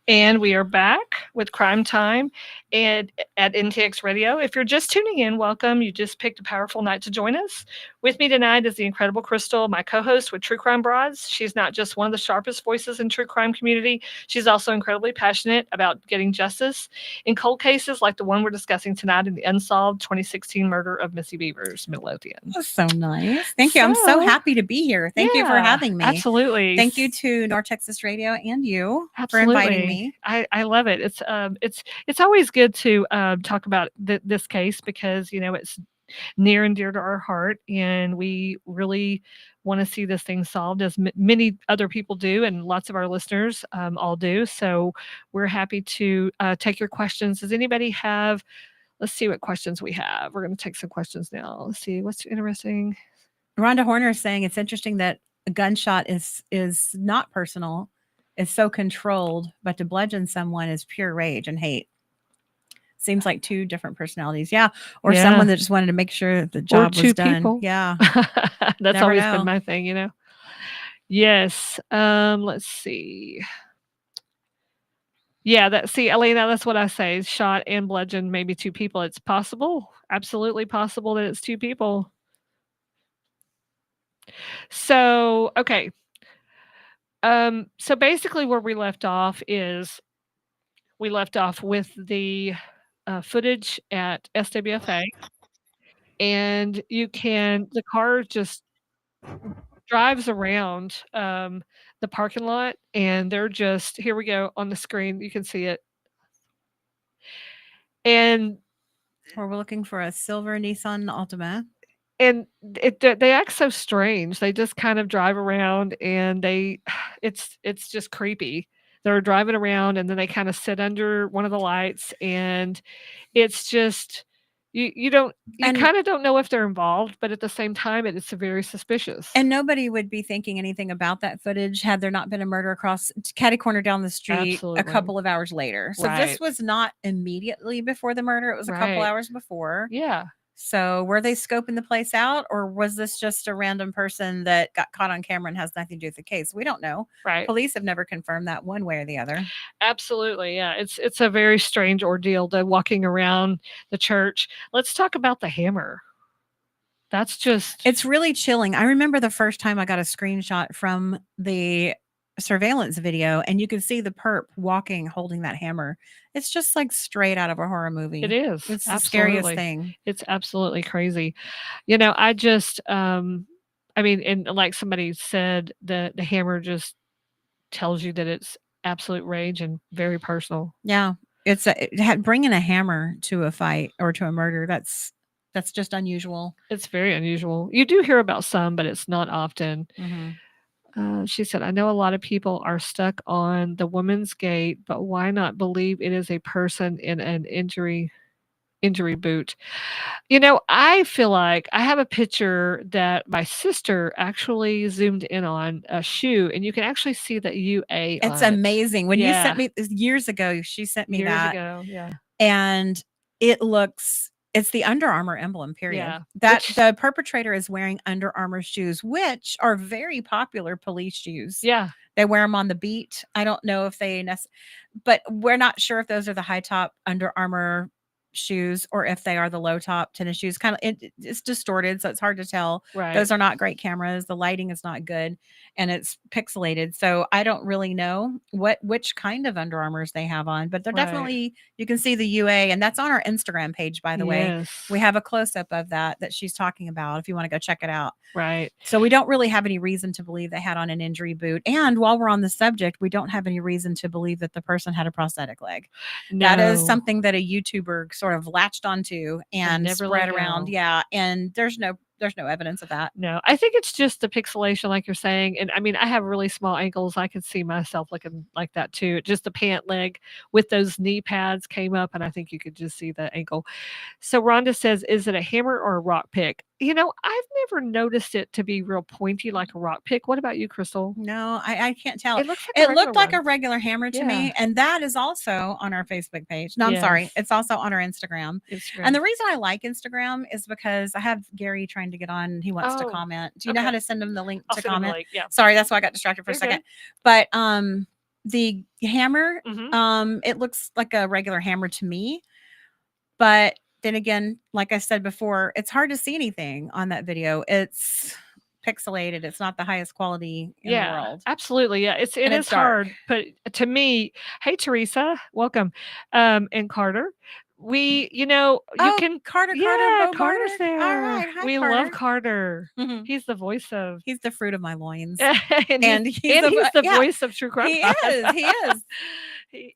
And we are back with Crime Time and at NTX Radio. If you're just tuning in, welcome. You just picked a powerful night to join us. With me tonight is the incredible Crystal, my co-host with True Crime Broads. She's not just one of the sharpest voices in true crime community. She's also incredibly passionate about getting justice in cold cases like the one we're discussing tonight in the unsolved 2016 murder of Missy Bever's Midlothian. That's so nice. Thank you. I'm so happy to be here. Thank you for having me. Absolutely. Thank you to North Texas Radio and you for Absolutely. inviting me. I love it. It's always good to talk about this case because, you know, it's near and dear to our heart, and we really want to see this thing solved, as many other people do, and lots of our listeners all do. So we're happy to take your questions. Does anybody have? Let's see what questions we have. We're going to take some questions now. Let's see what's interesting. Rhonda Horner is saying it's interesting that a gunshot is not personal. It's so controlled, but to bludgeon someone is pure rage and hate. seems like two different personalities. Yeah. Or Yeah. someone that just wanted to make sure the job two was done. people. Yeah. That's Never always know. been my thing, you know. Yes. Let's see. Yeah, Elena, that's what I say. Shot and bludgeoned, maybe two people. It's possible. Absolutely possible that it's two people. So, okay. So basically where we left off is we left off with the footage at SWFA, and the car just drives around the parking lot, and they're just, here we go on the screen, you can see it. And We're looking for a silver Nissan Altima. and they act so strange. They just kind of drive around, and it's just creepy. They're driving around, and then they kind of sit under one of the lights, and it's just you kind of don't know if they're involved, but at the same time, it's very suspicious. And nobody would be thinking anything about that footage had there not been a murder across catty corner down the street Absolutely. a couple of hours later. So Right. this was not immediately before the murder. It was a couple Right. hours before. Yeah. So were they scoping the place out, or was this just a random person that got caught on camera and has nothing to do with the case? We don't know. Right. Police have never confirmed that one way or the other. Absolutely. Yeah. It's a very strange ordeal to walking around the church. Let's talk about the hammer. That's just It's really chilling. I remember the first time I got a screenshot from the surveillance video, and you could see the perp walking holding that hammer. It's just like straight out of a horror movie. It is. It's the Absolutely. scariest thing. It's absolutely crazy. You know, I just I mean, and like somebody said, the hammer just tells you that it's absolute rage and very personal. Yeah. Bringing a hammer to a fight or to a murder. That's just unusual. It's very unusual. You do hear about some, but it's not often. Mm-hmm. She said, I know a lot of people are stuck on the woman's gate, but why not believe it is a person in an injury boot? You know, I feel like I have a picture that my sister actually zoomed in on a shoe, and you can actually see the UA It's on it. amazing. When you Yeah. sent me years ago, she sent me Years that. ago, yeah. And it's the Under Armour emblem, period. Yeah. That the perpetrator is wearing Under Armour shoes, which are very popular police shoes. Yeah. They wear them on the beat. I don't know if but we're not sure if those are the high top Under Armour shoes or if they are the low top tennis shoes. It's distorted, so it's hard to tell. Right. Those are not great cameras. The lighting is not good, and it's pixelated. So I don't really know which kind of Under Armours they have on, but they're Right. definitely, you can see the UA, and that's on our Instagram page, by the way. Yes. We have a close up of that she's talking about if you want to go check it out. Right. So we don't really have any reason to believe they had on an injury boot. And while we're on the subject, we don't have any reason to believe that the person had a prosthetic leg. That is No. something that a YouTuber sort of latched onto and never spread let around. go. Yeah. And there's no evidence of that. No, I think it's just the pixelation, like you're saying. And I mean, I have really small ankles. I could see myself looking like that too. Just the pant leg with those knee pads came up, and I think you could just see the ankle. So Rhonda says, is it a hammer or a rock pick? You know, I've never noticed it to be real pointy like a rock pick. What about you, Crystal? No, I can't tell. It looks like It looked like a regular hammer to Yeah. me. And that is also on our Facebook page. No, I'm sorry. Yes. It's also on our Instagram. Instagram. And the reason I like Instagram is because I have Gary trying to get on and he wants to Oh, comment. Do you know how okay. to send him the link I'll to send him the comment? link, yeah. Sorry, that's why I got distracted for a You're second. good. But the hammer, Mhm. it looks like a regular hammer to me. But then again, like I said before, it's hard to see anything on that video. It's pixelated. It's not the highest quality in the world. Absolutely. Yeah, it And is it's dark. hard, but to me, hey Teresa, welcome, and Carter. You can Carter, yeah, Bo Carter's Barter. there. All right. Hi, we Carter. love Carter. Mhm. He's the voice of He's the fruit of my loins. and he's the yeah, voice of True Crime. He is. He is.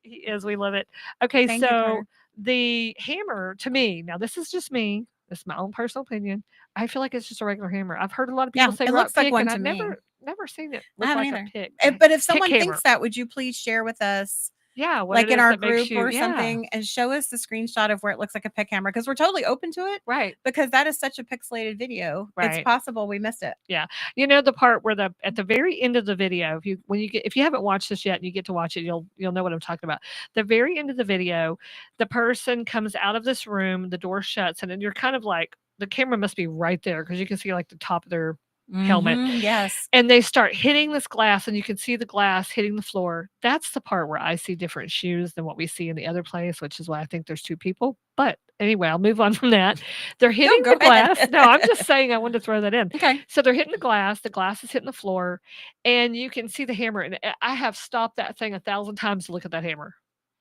He is. We love it. Okay, Thank you, so Carter. the hammer to me, now this is just me. This is my own personal opinion. I feel like it's just a regular hammer. I've heard a lot of people Yeah, say it rock looks like pick, one and to I've me. never seen it I look haven't like either. a pick. But if someone hammer. thinks that, would you please share with us Yeah, what like it in is our that makes group you or yeah. something, and show us the screenshot of where it looks like a pick hammer because we're totally open to it Right. because that is such a pixelated video. It's Right. possible we missed it. Yeah. You know the part where at the very end of the video, if you haven't watched this yet and you get to watch it, you'll know what I'm talking about. The very end of the video, the person comes out of this room, the door shuts, and then you're kind of like the camera must be right there because you can see like the top of their helmet. Yes. And they start hitting this glass and you can see the glass hitting the floor. That's the part where I see different shoes than what we see in the other place, which is why I think there's two people. But anyway, I'll move on from that. They're hitting go the glass. ahead. No, I'm just saying I wanted to throw that in. Okay. So they're hitting the glass is hitting the floor, and you can see the hammer. And I have stopped that thing 1,000 times to look at that hammer.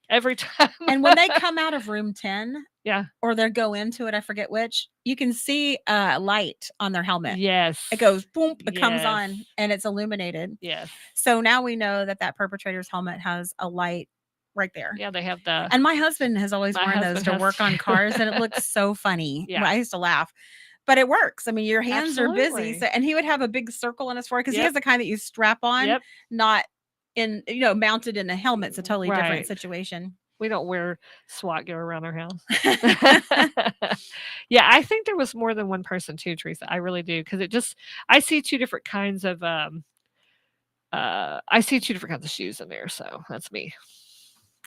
Every time. And when they come out of room 10, yeah, or they go into it, I forget which, you can see a light on their helmet. Yes. It goes boom, it comes Yes. on, and it's illuminated. Yes. So now we know that perpetrator's helmet has a light right there. Yeah, they have the. And my husband has always My worn those husband to has work on too. cars, and it looks so funny. Yeah. I used to laugh. But it works. I mean, your hands are busy. Absolutely. So, and he would have a big circle in his forehead because he Yep. has the kind that you strap on, Yep. not in, mounted in a helmet. It's a totally different Right. situation. We don't wear SWAT gear around our house. Yeah, I think there was more than one person too, Teresa. I really do because I see two different kinds of shoes in there. So that's me.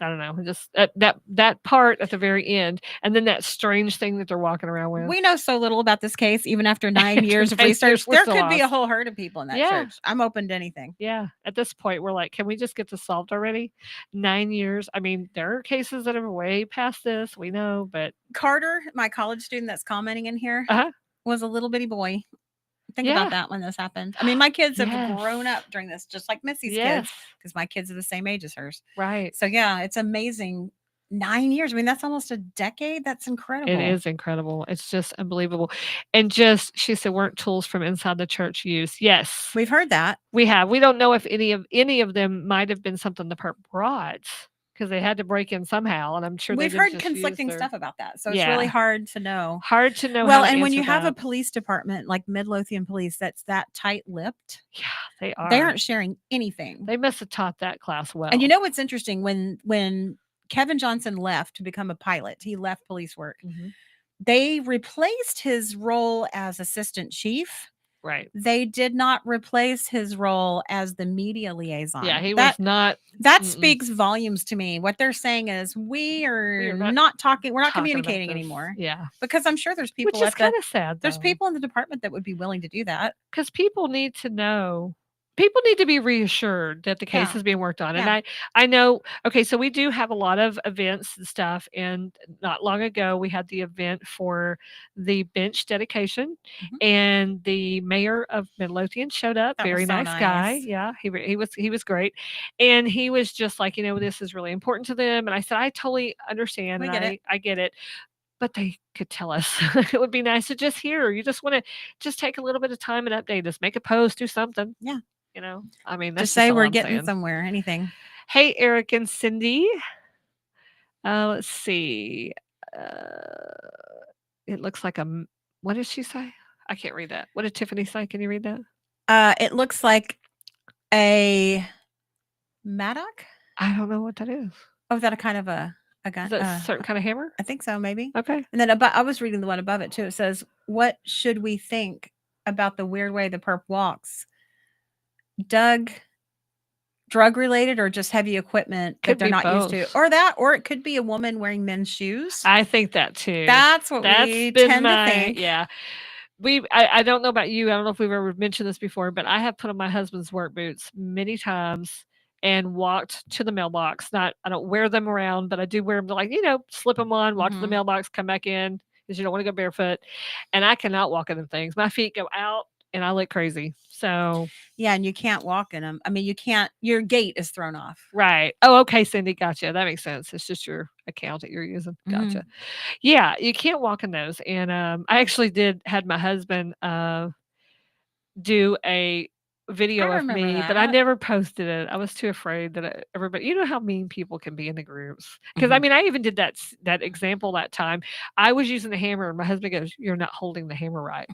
I don't know. Just that part at the very end, and then that strange thing that they're walking around with. We know so little about this case, even after 9 years of 9 research. years, we're There still could be a lost. whole herd of people in that Yeah. church. I'm open to anything. Yeah. At this point, we're like, can we just get this solved already? 9 years. I mean, there are cases that are way past this. We know, but Carter, my college student that's commenting in here, was a little bitty boy. Think Yeah. about that when this happened. I mean, my kids have Yes. grown up during this, just like Missy's Yes. kids, because my kids are the same age as hers. Right. So yeah, it's amazing. 9 years. I mean, that's almost a decade. That's incredible. It is incredible. It's just unbelievable. And she said, weren't tools from inside the church used? Yes. We've heard that. We have. We don't know if any of them might have been something the perp brought because they had to break in somehow. And I'm sure We've they heard didn't just use conflicting their- stuff about that. So it's really hard to know. Hard to know. Well, how to and when you answer have a that. police department like Midlothian Police that's that tight-lipped, Yeah, they are. they aren't sharing anything. They must have taught that class well. And you know what's interesting? When Kevin Johnson left to become a pilot, he left police work. Mhm. They replaced his role as assistant chief. Right. They did not replace his role as the media liaison. Yeah, he was not. That Mm-mm. speaks volumes to me. What they're saying is we are not not talking, we're not talking about communicating this. anymore. Yeah. Because I'm sure there's people Which is at the, kind of sad. there's people in the department that would be willing to do that. Because people need to know. People need to be reassured that the case Yeah. is being worked on. Yeah. And I know, okay, so we do have a lot of events and stuff. And not long ago, we had the event for the bench dedication. Mhm. And the mayor of Midlothian showed up. That Very was so nice guy. nice. Yeah, he was great. And he was just like, this is really important to them. And I said, I totally understand. We and get it. I get it. But they could tell us. It would be nice to just hear. You just want to just take a little bit of time and update us. Make a post, do something. Yeah. I mean, that's Just say all we're I'm getting saying. somewhere, anything. Hey, Eric and Cindy. Let's see. It looks like what did she say? I can't read that. What did Tiffany say? Can you read that? It looks like a Maddock. I don't know what that is. Oh, is that a kind of a gun? Is that a certain kind of hammer? I think so, maybe. Okay. And then I was reading the one above it too. It says, "What should we think about the weird way the perp walks? Drug related or just heavy equipment Could that they're be not used both. to, or it could be a woman wearing men's shoes." I think that too. That's what That's we been tend my to think. yeah. I don't know about you. I don't know if we've ever mentioned this before, but I have put on my husband's work boots many times and walked to the mailbox. I don't wear them around, but I do wear them to slip them on, walk to the Mhm. mailbox, come back in because you don't want to go barefoot. And I cannot walk in them things. My feet go out and I look crazy. So Yeah, and you can't walk in them. I mean, you can't. Your gait is thrown off. right. Oh, okay, Cindy, gotcha. That makes sense. It's just your account that you're using. Gotcha. Yeah, you can't walk in those. And I actually had my husband do a video I of me, remember but I that. never posted it. I was too afraid that everybody, you know how mean people can be in the groups. Because I Mhm. mean, I even did that example that time. I was using the hammer, and my husband goes, "You're not holding the hammer right."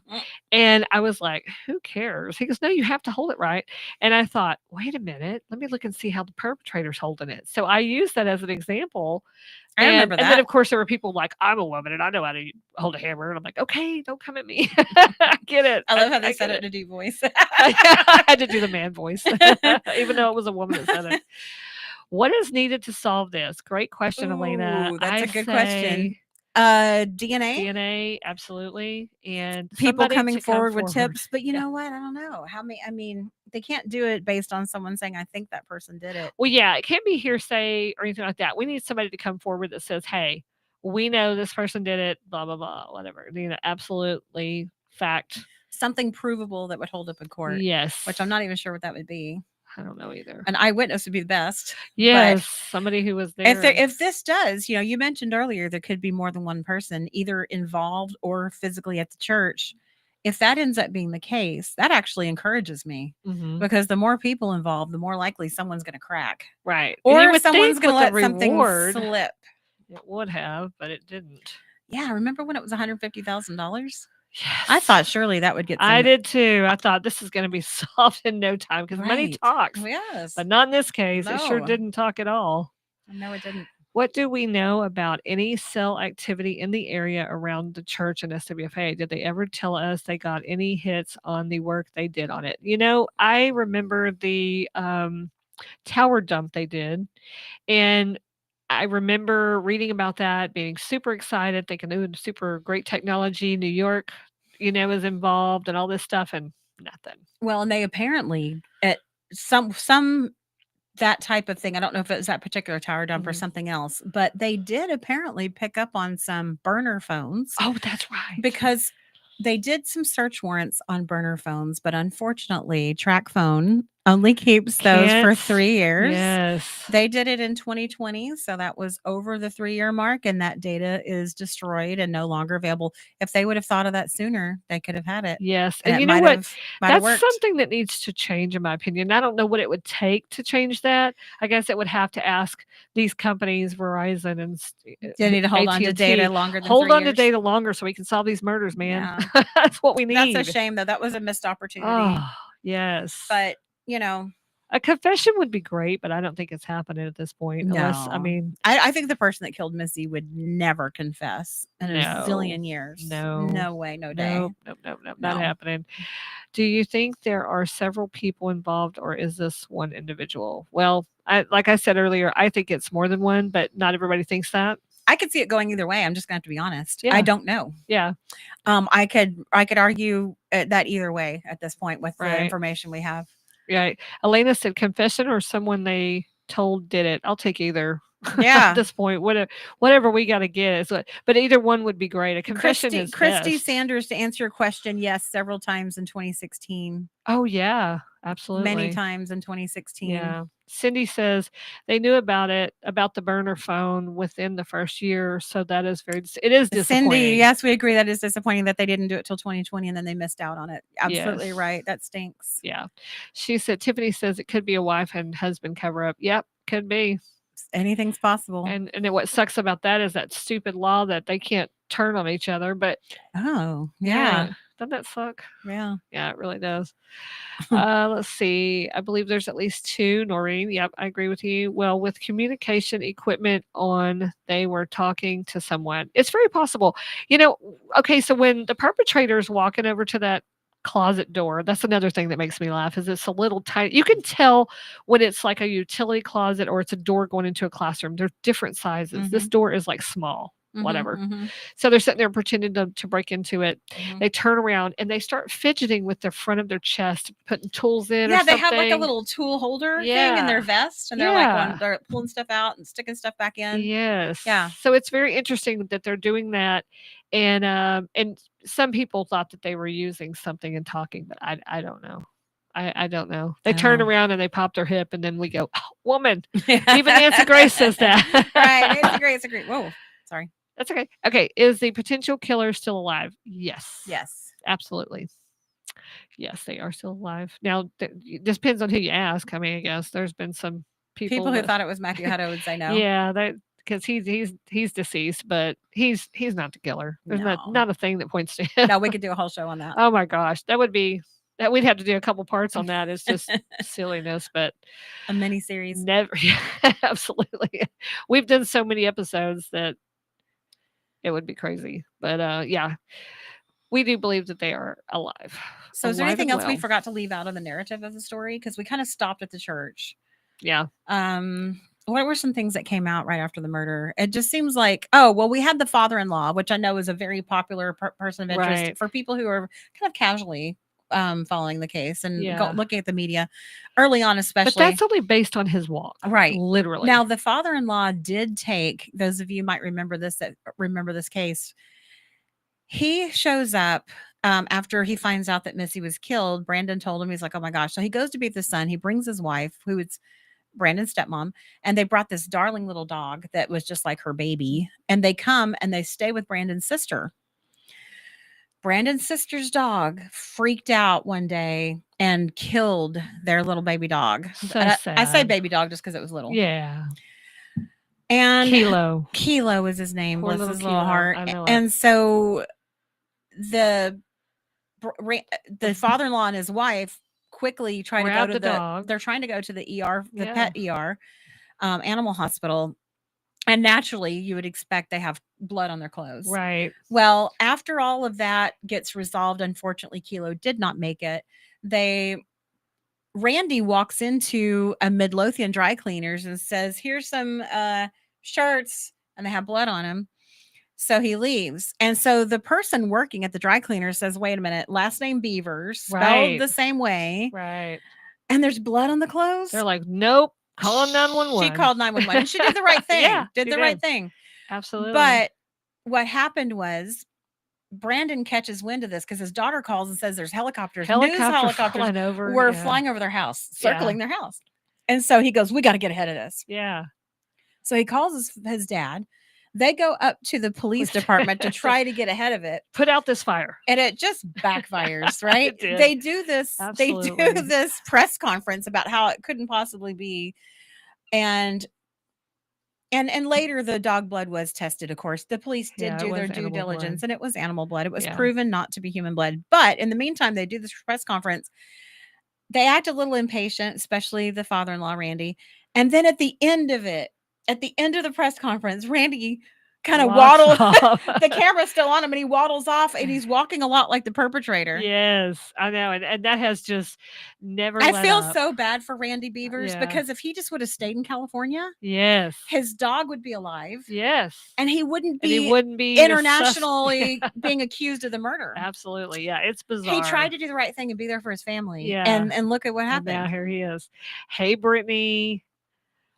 And I was like, "Who cares?" He goes, "No, you have to hold it right." And I thought, "Wait a minute, let me look and see how the perpetrator's holding it." So I used that as an example. I remember And then, that. of course, there were people like, "I'm a woman and I know how to hold a hammer." And I'm like, "Okay, don't come at me." I get it. I love how they I said get it in a deep voice. I had to do the man voice, even though it was a woman that said it. What is needed to solve this? Great question, Elena. Ooh, that's I a good question. say DNA? DNA, absolutely, and People somebody coming to come forward with forward. tips, but you Yeah. know what? I don't know. How many I mean, they can't do it based on someone saying, "I think that person did it." Well, yeah, it can't be hearsay or anything like that. We need somebody to come forward that says, "Hey, we know this person did it, blah, blah, blah," whatever. You know, absolutely fact. Something provable that would hold up in court, Yes. which I'm not even sure what that would be. I don't know either. An eyewitness would be the best. Yes, somebody who was there. If this does, you mentioned earlier there could be more than one person either involved or physically at the church. If that ends up being the case, that actually encourages me Mhm. because the more people involved, the more likely someone's going to crack. Right. And you Or would someone's think going to with the let something reward, slip. it would have, but it didn't. Yeah, remember when it was $150,000? Yes. I thought surely that would get I some. did too. I thought this is going to be solved in no time because money Right. talks. Yes. But not in this case. It sure No. didn't talk at all. No, it didn't. What do we know about any cell activity in the area around the church and SWFA? Did they ever tell us they got any hits on the work they did on it? You know, I remember the tower dump they did. And I remember reading about that, being super excited, thinking, "Ooh, super great technology. New York, is involved and all this stuff," and nothing. Well, and they apparently at some that type of thing. I don't know if it was that particular tower dump or Mhm. something else, but they did apparently pick up on some burner phones Oh, that's right. because they did some search warrants on burner phones, but unfortunately, Track Phone only keeps those for Can't 3 years. Yes. They did it in 2020, so that was over the 3-year mark, and that data is destroyed and no longer available. If they would have thought of that sooner, they could have had it. Yes, And and it you know might what? have might have That's worked. something that needs to change, in my opinion. I don't know what it would take to change that. I guess it would have to ask these companies, Verizon and They need to hold on to AT&T, data longer than hold 3 on to years. data longer so we can solve these murders, man. Yeah. That's what we need. That's a shame, though. That was a missed opportunity. Oh, yes. But, a confession would be great, but I don't think it's happening at this point. Unless, I no. mean, I think the person that killed Missy would never confess in a No. zillion years. No. No way, no day. nope, not No. happening. Do you think there are several people involved, or is this one individual? Well, like I said earlier, I think it's more than one, but not everybody thinks that. I could see it going either way. I'm just going to have to be honest. Yeah. I don't know. Yeah. I could argue that either way at this point with the Right. information we have. Right. Elena said confession or someone they told did it. I'll take either. Yeah. At this point, whatever we got to get is what. But either one would be great. A confession is Christy best. Sanders, to answer your question, yes, several times in 2016. Oh yeah, absolutely. Many times in 2016. Yeah. Cindy says they knew about the burner phone within the first year. So that is it is disappointing. Cindy, yes, we agree that is disappointing that they didn't do it till 2020 and then they missed out on it. Absolutely Yes. right. That stinks. Yeah. She said, Tiffany says it could be a wife and husband cover up. Yep, could be. Anything's possible. And then what sucks about that is that stupid law that they can't turn on each other. But oh, yeah. Doesn't that suck? Yeah. Yeah, it really does. Let's see. I believe there's at least 2. Noreen, yep, I agree with you. Well, with communication equipment on, they were talking to someone. It's very possible. Okay, so when the perpetrator's walking over to that closet door, that's another thing that makes me laugh, is it's a little tiny. You can tell when it's like a utility closet or it's a door going into a classroom. They're different sizes. This door is like small. Whatever. So they're sitting there pretending to break into it. They turn around and they start fidgeting with the front of their chest, putting tools in. Yeah, or they have like a something. little tool holder thing in their vest, and they're they're pulling stuff out and sticking stuff back in. Yes. Yeah. So it's very interesting that they're doing that, and some people thought that they were using something and talking, but I don't know. I don't know. They turn around and they pop their hip, and then we go, oh, "Woman." Even Nancy Grace says that. Right, Nancy Grace agreed. Whoa, sorry. That's okay. Okay. Is the potential killer still alive? Yes. Yes. Absolutely. Yes, they are still alive. Now, it just depends on who you ask. I mean, I guess there's been some people Who that, thought it was Matthew Hutto would say no. yeah, that because he's deceased, but he's not the killer. There's No. not a thing that points to him. No, we could do a whole show on that. Oh my gosh, that would be that we'd have to do a couple parts on that. It's just silliness, but A mini series. never, yeah, absolutely. We've done so many episodes that it would be crazy. But yeah, we do believe that they are alive. So is there Alive anything and else we well. forgot to leave out of the narrative of the story? Because we kind of stopped at the church. Yeah. What were some things that came out right after the murder? It just seems like, oh, well, we had the father-in-law, which I know is a very popular person of interest Right. for people who are kind of casually following the case and Yeah. looking at the media early on, But especially. that's only based on his walk. Right. Literally. Now, the father-in-law did take, those of you might remember this, that remember this case. He shows up after he finds out that Missy was killed. Brandon told him, he's like, oh my gosh. So he goes to be with his son. He brings his wife, who is Brandon's stepmom, and they brought this darling little dog that was just like her baby. And they come and they stay with Brandon's sister. Brandon's sister's dog freaked out one day and killed their little baby dog. So And I say sad. baby dog just because it was little. Yeah. And Kilo. is his name. Poor Bless little his little Kilo. heart. I know it. And so the father-in-law and his wife quickly try to go Grab to the dog. they're trying to go to the ER, the Yeah. pet ER, animal hospital. And naturally you would expect they have blood on their clothes. Right. Well, after all of that gets resolved, unfortunately, Kilo did not make it. Randy walks into a Midlothian dry cleaners and says, here's some shirts, and they have blood on them. So he leaves. And so the person working at the dry cleaner says, wait a minute, last name Beavers, spelled Right. the same way. Right. And there's blood on the clothes. They're like, nope, call 911. She called 911 and she did the right thing. Yeah, did she the right did. thing. Absolutely. But what happened was Brandon catches wind of this because his daughter calls and says there's helicopters. News helicopters flying over. were Yeah. flying over their house, circling their house. And so he goes, we got to get ahead of this. Yeah. So he calls his dad. They go up to the police department to try to get ahead of it. Put out this fire. And it just backfires, right? It did. They do this. They Absolutely. do this press conference about how it couldn't possibly be. And later the dog blood was tested. Of course, the police did Yeah, it do their was due animal diligence, blood. and it was animal blood. It was Yeah. proven not to be human blood. But in the meantime, they do this press conference. They act a little impatient, especially the father-in-law, Randy. And then at the end of the press conference, Randy kind of Walks waddled. off. The camera's still on him, and he waddles off, and he's walking a lot like the perpetrator. Yes, I know. And that has just never I let feel up. so bad for Randy Beavers Yeah. because if he just would have stayed in California, Yes. his dog would be alive. Yes. And he wouldn't And be, he wouldn't be a internationally being accused of the murder. Absolutely. Yeah. It's bizarre. He tried to do the right thing and be there for his family. Yeah. And look at what And happened. now here he is. Hey, Brittany.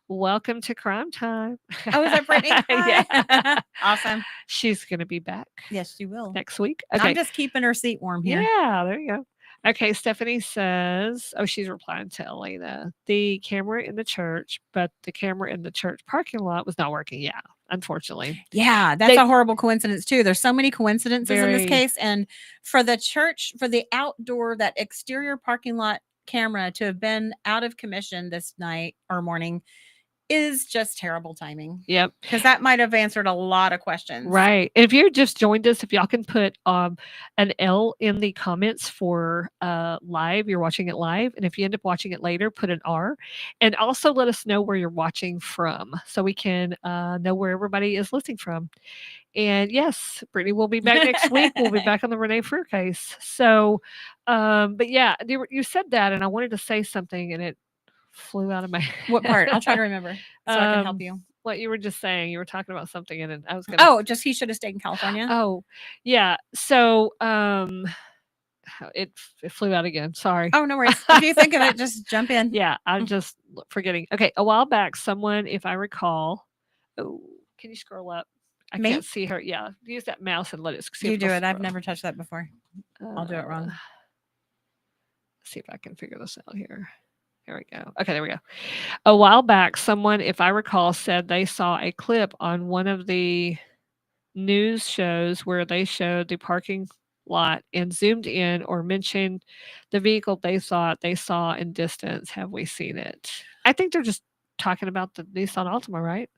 Welcome to Crime Time. Oh, is that Brittany? Yeah. Awesome. She's going to be back Yes, she will. next week. I'm just keeping her seat warm here. Yeah, there you go. Okay, Stephanie says, oh, she's replying to Elena. The camera in the church, but the camera in the church parking lot was not working. Yeah, unfortunately. Yeah, that's a horrible coincidence too. There's so many coincidences in this Very. case. And for the church, for the outdoor, that exterior parking lot camera to have been out of commission this night or morning is just terrible timing. Yep. Because that might have answered a lot of questions. Right. And if you just joined us, if y'all can put an L in the comments for live, you're watching it live. And if you end up watching it later, put an R. And also let us know where you're watching from so we can know where everybody is listening from. And yes, Brittany will be back next week. We'll be back on the Renae Freer case. So, but yeah, you said that, and I wanted to say something, and it flew out of my What part? I'll try to remember so I can help you. What you were just saying. You were talking about something, and then I was going to. Oh, just he should have stayed in California. Oh, yeah. So, it flew out again. Sorry. Oh, no worries. If you think of it, just jump in. Yeah, I'm just forgetting. Okay, a while back, someone, if I recall, oh, can you scroll up? I Me? can't see her. Yeah, use that mouse and let it. See You if do it'll it. I've scroll. never touched that before. I'll do it wrong. See if I can figure this out here. Here we go. Okay, there we go. A while back, someone, if I recall, said they saw a clip on one of the news shows where they showed the parking lot and zoomed in or mentioned the vehicle they thought they saw in distance? Have we seen it? I think they're just talking about the Nissan Altima, right?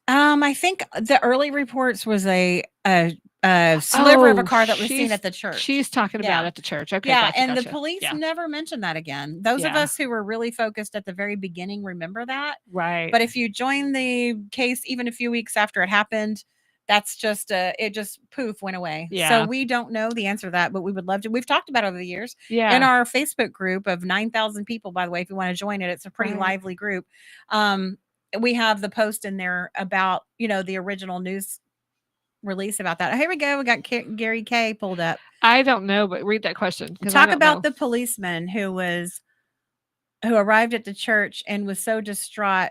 I think the early reports was a sliver of a car that was seen at the church. She's talking about at the church. Okay, yeah, gotcha, and the gotcha. police Yeah. never mentioned that again. Those of Yeah. us who were really focused at the very beginning remember that. Right. But if you join the case even a few weeks after it happened, that's just it just poof went away. Yeah. So we don't know the answer to that, but we would love to. We've talked about it over the years Yeah. in our Facebook group of 9,000 people. By the way, if you want to join it, it's a pretty Right. lively group. We have the post in there about the original news release about that. Here we go. We got Gary K pulled up. I don't know, but read that question. Talk about the policeman who arrived at the church and was so distraught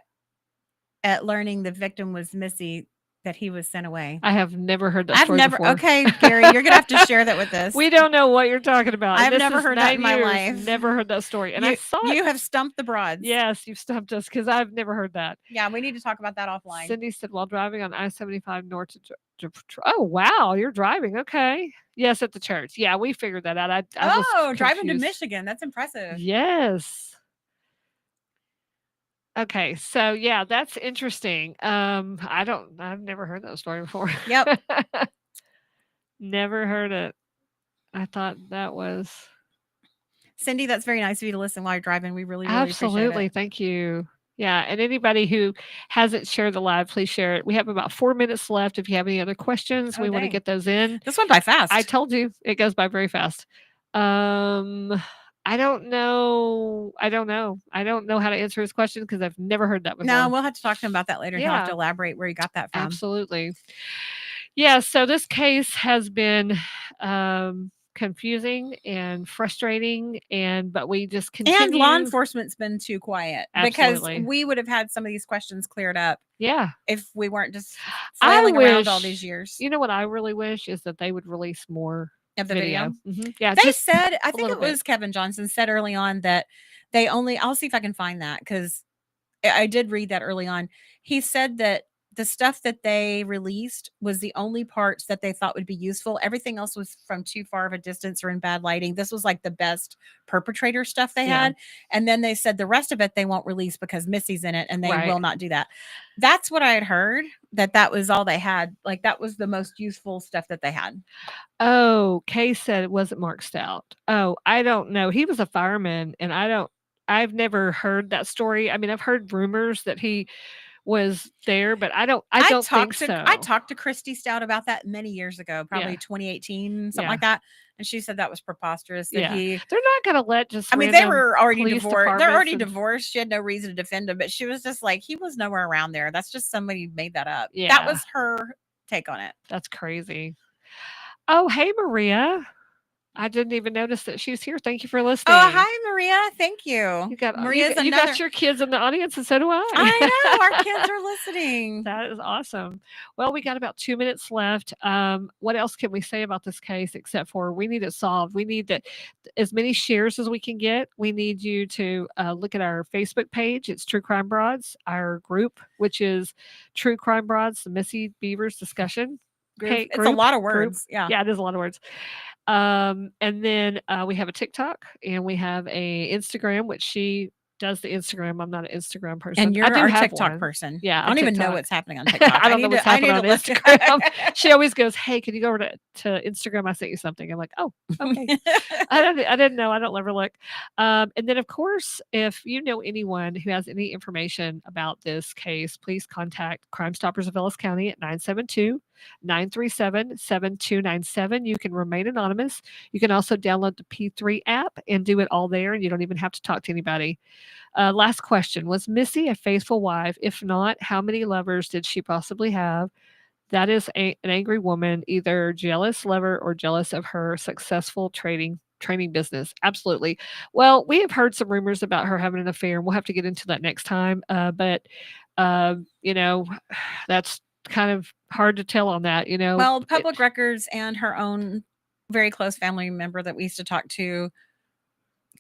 at learning the victim was Missy that he was sent away. I have never heard that story before. Okay, Gary, you're gonna have to share that with us. We don't know what you're talking about. I've never heard that in my life. Never heard that story. And I saw you have stumped the broads. Yes, you've stumped us because I've never heard that. Yeah, we need to talk about that offline. Cindy said while driving on I-75 north to oh wow, you're driving. Okay. Yes, at the church. Yeah, we figured that out. I was driving to confused. Michigan. That's impressive. Yes. Okay, so yeah, that's interesting. I've never heard that story before. Yep. Never heard it. I thought that was Cindy, that's very nice of you to listen while you're driving. We really appreciate absolutely. it. Thank you. Yeah, and anybody who hasn't shared the live, please share it. We have about 4 minutes left. If you have any other questions, we want to get those in. This went by fast. I told you it goes by very fast. I don't know. I don't know how to answer his question because I've never heard that before. No, we'll have to talk to him about that later. Yeah. He'll have to elaborate where he got that from. Absolutely. Yeah, so this case has been confusing and frustrating, but we just continue. And law enforcement's been too quiet Absolutely. because we would have had some of these questions cleared up. Yeah. If we weren't just flailing around all these years. You know what I really wish is that they would release more of the video. Mm-hmm. Yeah. They said, I think it was Kevin Johnson said early on that they only, I'll see if I can find that because I did read that early on. He said that the stuff that they released was the only parts that they thought would be useful. Everything else was from too far of a distance or in bad lighting. This was like the best perpetrator stuff they had. And then they said the rest of it they won't release because Missy's in it and they will not do that. That's what I had heard, that was all they had. Like that was the most useful stuff that they had. Oh, Kay said it wasn't Mark Stout. Oh, I don't know. He was a fireman and I've never heard that story. I mean, I've heard rumors that he was there, but I don't think so. I talked to Christy Stout about that many years ago, probably 2018, something like that. And she said that was preposterous. That they're not going to let just. I mean, they were already divorced. They're already divorced. She had no reason to defend him, but she was just like, he was nowhere around there. That's just somebody made that up. Yeah. That was her take on it. That's crazy. Oh, hey, Maria. I didn't even notice that she was here. Thank you for listening. Oh, hi, Maria. Thank you. You got Maria's you got your kids in the audience, and so do I. I know our kids are listening. That is awesome. Well, we got about 2 minutes left. What else can we say about this case except for we need it solved? We need as many shares as we can get. We need you to look at our Facebook page. It's True Crime Broads. Our group, which is True Crime Broads, the Missy Beavers discussion. It's a lot of words. Yeah, it is a lot of words. And then we have a TikTok and we have a Instagram, which she does the Instagram. I'm not an Instagram person. And you're our TikTok person. Yeah. I don't even know what's happening on TikTok. I don't know what's happening on Instagram. She always goes, hey, can you go over to Instagram? I sent you something. I'm like, oh, okay. I didn't know. I don't ever look. And then of course, if you know anyone who has any information about this case, please contact Crime Stoppers of Ellis County at 972-937-7297. You can remain anonymous. You can also download the P3 app and do it all there, and you don't even have to talk to anybody. Last question. Was Missy a faithful wife? If not, how many lovers did she possibly have? That is an angry woman, either jealous lover or jealous of her successful training business. Absolutely. Well, we have heard some rumors about her having an affair, and we'll have to get into that next time. But that's kind of hard to tell on that, Well, public records and her own very close family member that we used to talk to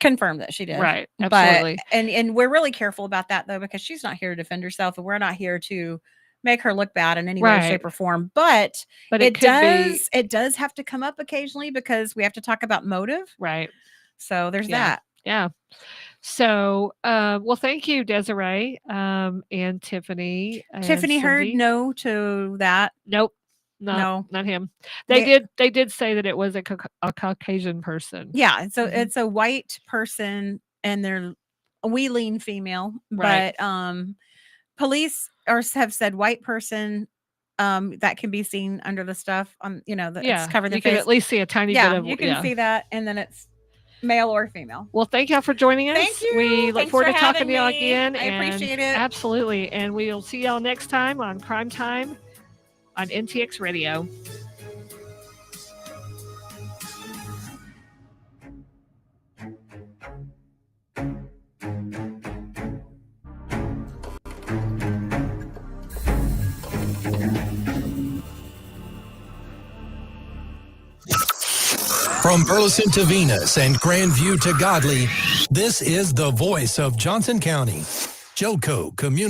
confirmed that she did. Right. Absolutely. But, and we're really careful about that though, because she's not here to defend herself and we're not here to make her look bad in any way, Right. shape, or form. But it could be does have to come up occasionally because we have to talk about motive. right. So there's Yeah. that. Yeah. So, well, thank you, Desiree, and Tiffany. And Tiffany heard Cindy. no to that. Nope. No. Not him. They- They did say that it was a Caucasian person. Yeah. So Mhm. it's a white person and they're a wee lean female. Right. But police have said white person that can be seen under the stuff on, that Yeah. it's covering their You can face. at least see a tiny Yeah, bit of you can see that, and then it's male or female. Well, thank y'all for joining us. Thank you. We look Thanks forward for to talking having to y'all me. again. I and appreciate it. Absolutely. And we'll see y'all next time on Crime Time on NTX Radio. From Burleson to Venus and Grandview to Godley, this is the voice of Johnson County. Joco Community.